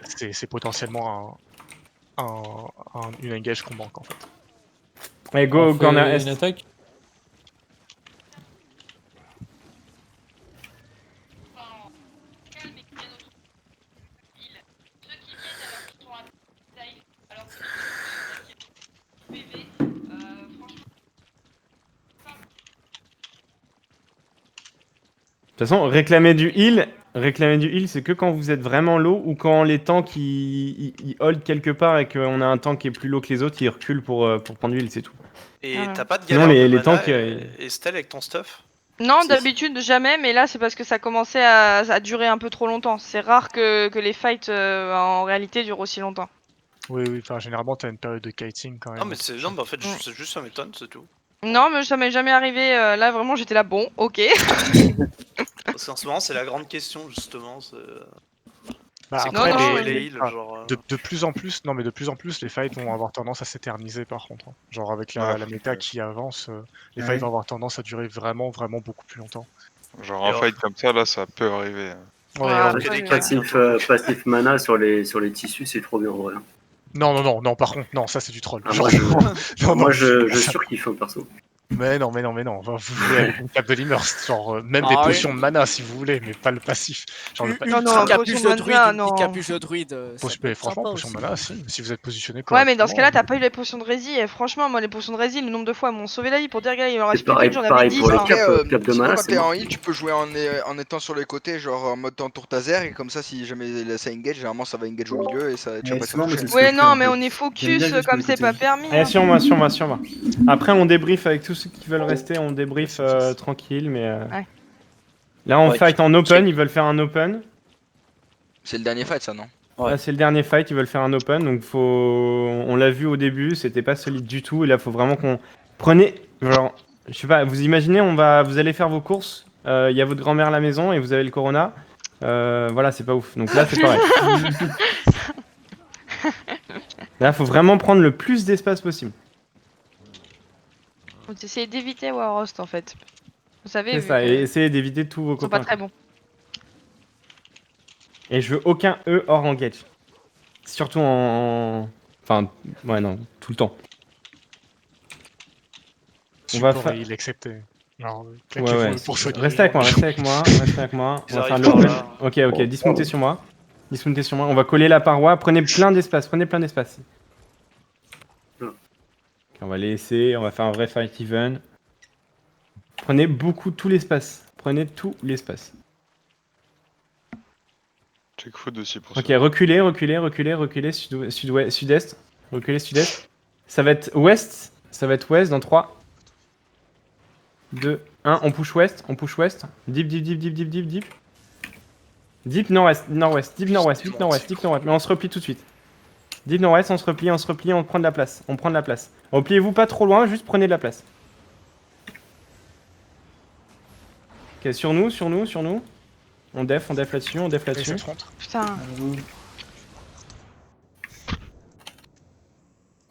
c'est potentiellement une engage qu'on manque en fait. Allez, go corner est. Une attaque. De toute façon, réclamer du heal, c'est que quand vous êtes vraiment low ou quand les tanks ils hold quelque part et qu'on a un tank qui est plus low que les autres, ils reculent pour prendre du heal, c'est tout. Et t'as pas de Sinon, galère les de mana, tanks, Estelle, avec ton stuff? Non, d'habitude jamais, mais là c'est parce que ça commençait à durer un peu trop longtemps. C'est rare que les fights en réalité durent aussi longtemps. Oui, enfin généralement t'as une période de kiting quand même. Non mais c'est non, mais en fait juste ça m'étonne, c'est tout. Non, mais ça m'est jamais arrivé. Là vraiment j'étais là, bon, ok. Parce qu'en ce moment c'est la grande question justement. Bah, c'est après, comment jouer les heals, genre... de plus en plus, non mais de plus en plus les fights vont avoir tendance à s'éterniser par contre. Hein. Genre avec la méta qui avance, les fights vont avoir tendance à durer vraiment beaucoup plus longtemps. Genre un fight comme ça là, ça peut arriver. Ouais, passif mana sur les tissus, c'est trop bien en vrai. Non, par contre, non, ça c'est du troll. Ah, moi je surkiffe perso. Mais non. Vous jouez avec une cape de l'immerse. Genre, même des potions de mana si vous voulez, mais pas le passif. Genre, Non, capuche de druide, non. une capuche de druide. Franchement, potion de mana, si vous êtes positionné Ouais, mais dans ce correctement, cas-là, t'as pas eu les potions de rési. Et franchement, moi, les potions de rési, le nombre de fois, elles m'ont sauvé la vie. Pour dire, gars, il en reste plus qu'une, j'en avais 10. pour les hein. capes de mana, Quand c'est t'es en mort. heal, tu peux jouer en étant sur les côtés, genre en mode tour taser, et comme ça, si jamais ça engage, généralement ça va engage au milieu et ça tu vas pas te toucher. Ouais, non, mais on est focus comme c'est pas permis. Allez, sur moi. Après, on débrief avec tous ceux qui veulent rester, on débrief tranquille, mais. Ouais. Là, on fight en open, ils veulent faire un open. C'est le dernier fight, ça, non? Là, c'est le dernier fight, ils veulent faire un open, donc faut. On l'a vu au début, c'était pas solide du tout, et là, faut vraiment qu'on. Prenez. Genre, je sais pas, vous imaginez, vous allez faire vos courses, il y a votre grand-mère à la maison et vous avez le corona. Voilà, c'est pas ouf. Donc là, c'est pareil. Là, faut vraiment prendre le plus d'espace possible. Faut essayer d'éviter Warhost en fait. Vous savez, C'est vu ça, que et essayez d'éviter tous vos ils sont copains. pas très bons. Et je veux aucun E hors engage. Surtout en. Enfin, ouais, non, tout le temps. On va faire. Il accepté. Alors, Ouais. pour soigner. Restez avec moi. On va faire l'open. Ok, dismontez sur moi. On va coller la paroi. Prenez plein d'espace. Ok, on va laisser. On va faire un vrai fight even. Prenez tout l'espace. Check food aussi pour Ok, ça. reculez, sud-est. Reculez, sud-est. Ça va être ouest dans 3, 2, 1. On push ouest. Deep. Deep nord-ouest. Deep nord-ouest. Mais on se replie tout de suite. Deep nord-ouest, on se replie, on prend de la place. Repliez-vous pas trop loin, juste prenez de la place. Ok, sur nous. On def là-dessus. Putain.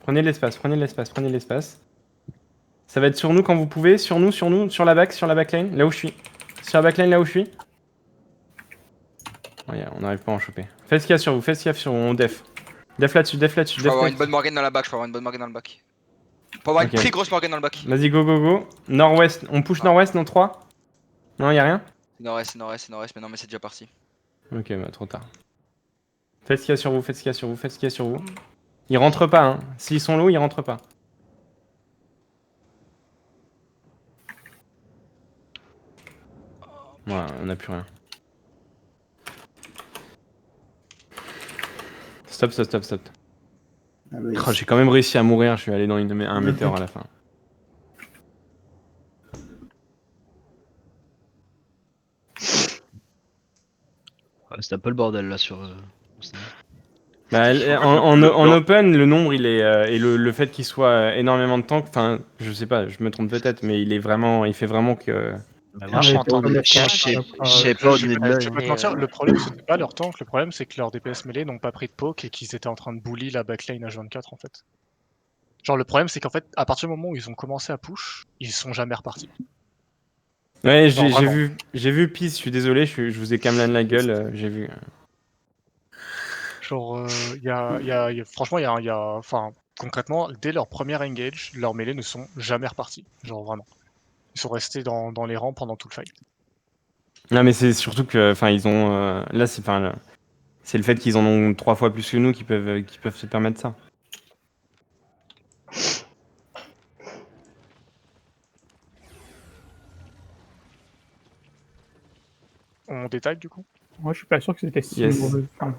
Prenez de l'espace. Ça va être sur nous quand vous pouvez. Sur nous, sur la backline, là où je suis. Ouais, on n'arrive pas à en choper. Faites ce qu'il y a sur vous, on def. Def là-dessus. Je peux avoir une bonne Morgane dans la back. Faut avoir une très grosse Morgane dans le back. Vas-y, go. Nord-ouest, on push nord-ouest dans 3. Non, y'a rien? Nord-est, mais non, mais c'est déjà parti. Ok, bah trop tard. Faites ce qu'il y a sur vous. Ils rentrent pas, hein. S'ils sont low, ils rentrent pas. Ouais, on a plus rien. Stop. Ah bah, Oh, j'ai quand même réussi à mourir, je suis allé dans un météore à la fin. C'est un peu le bordel là sur. Bah, en open, le nombre il est et le fait qu'il soit énormément de tank, enfin, je sais pas, je me trompe peut-être, mais il fait vraiment que. Moi, je sais pas au début de Je vais pas te mentir, le problème c'était pas leur tank, le problème c'est que leurs DPS mêlés n'ont pas pris de poke et qu'ils étaient en train de bully la backline H24 en fait. Genre le problème c'est qu'en fait, à partir du moment où ils ont commencé à push, ils sont jamais repartis. Ouais, j'ai vu Peace, je suis désolé, je vous ai camelan la gueule, j'ai vu. Genre, franchement, enfin, concrètement, dès leur premier engage, leurs mêlées ne sont jamais repartis. Genre, vraiment. Ils sont restés dans les rangs pendant tout le fight. Non, mais c'est surtout que, enfin, ils ont. Là, c'est le fait qu'ils en ont 3 fois plus que nous qui peuvent se permettre ça. On détaille du coup? Moi, je suis pas sûr que c'était si Yes. mauvais. Enfin,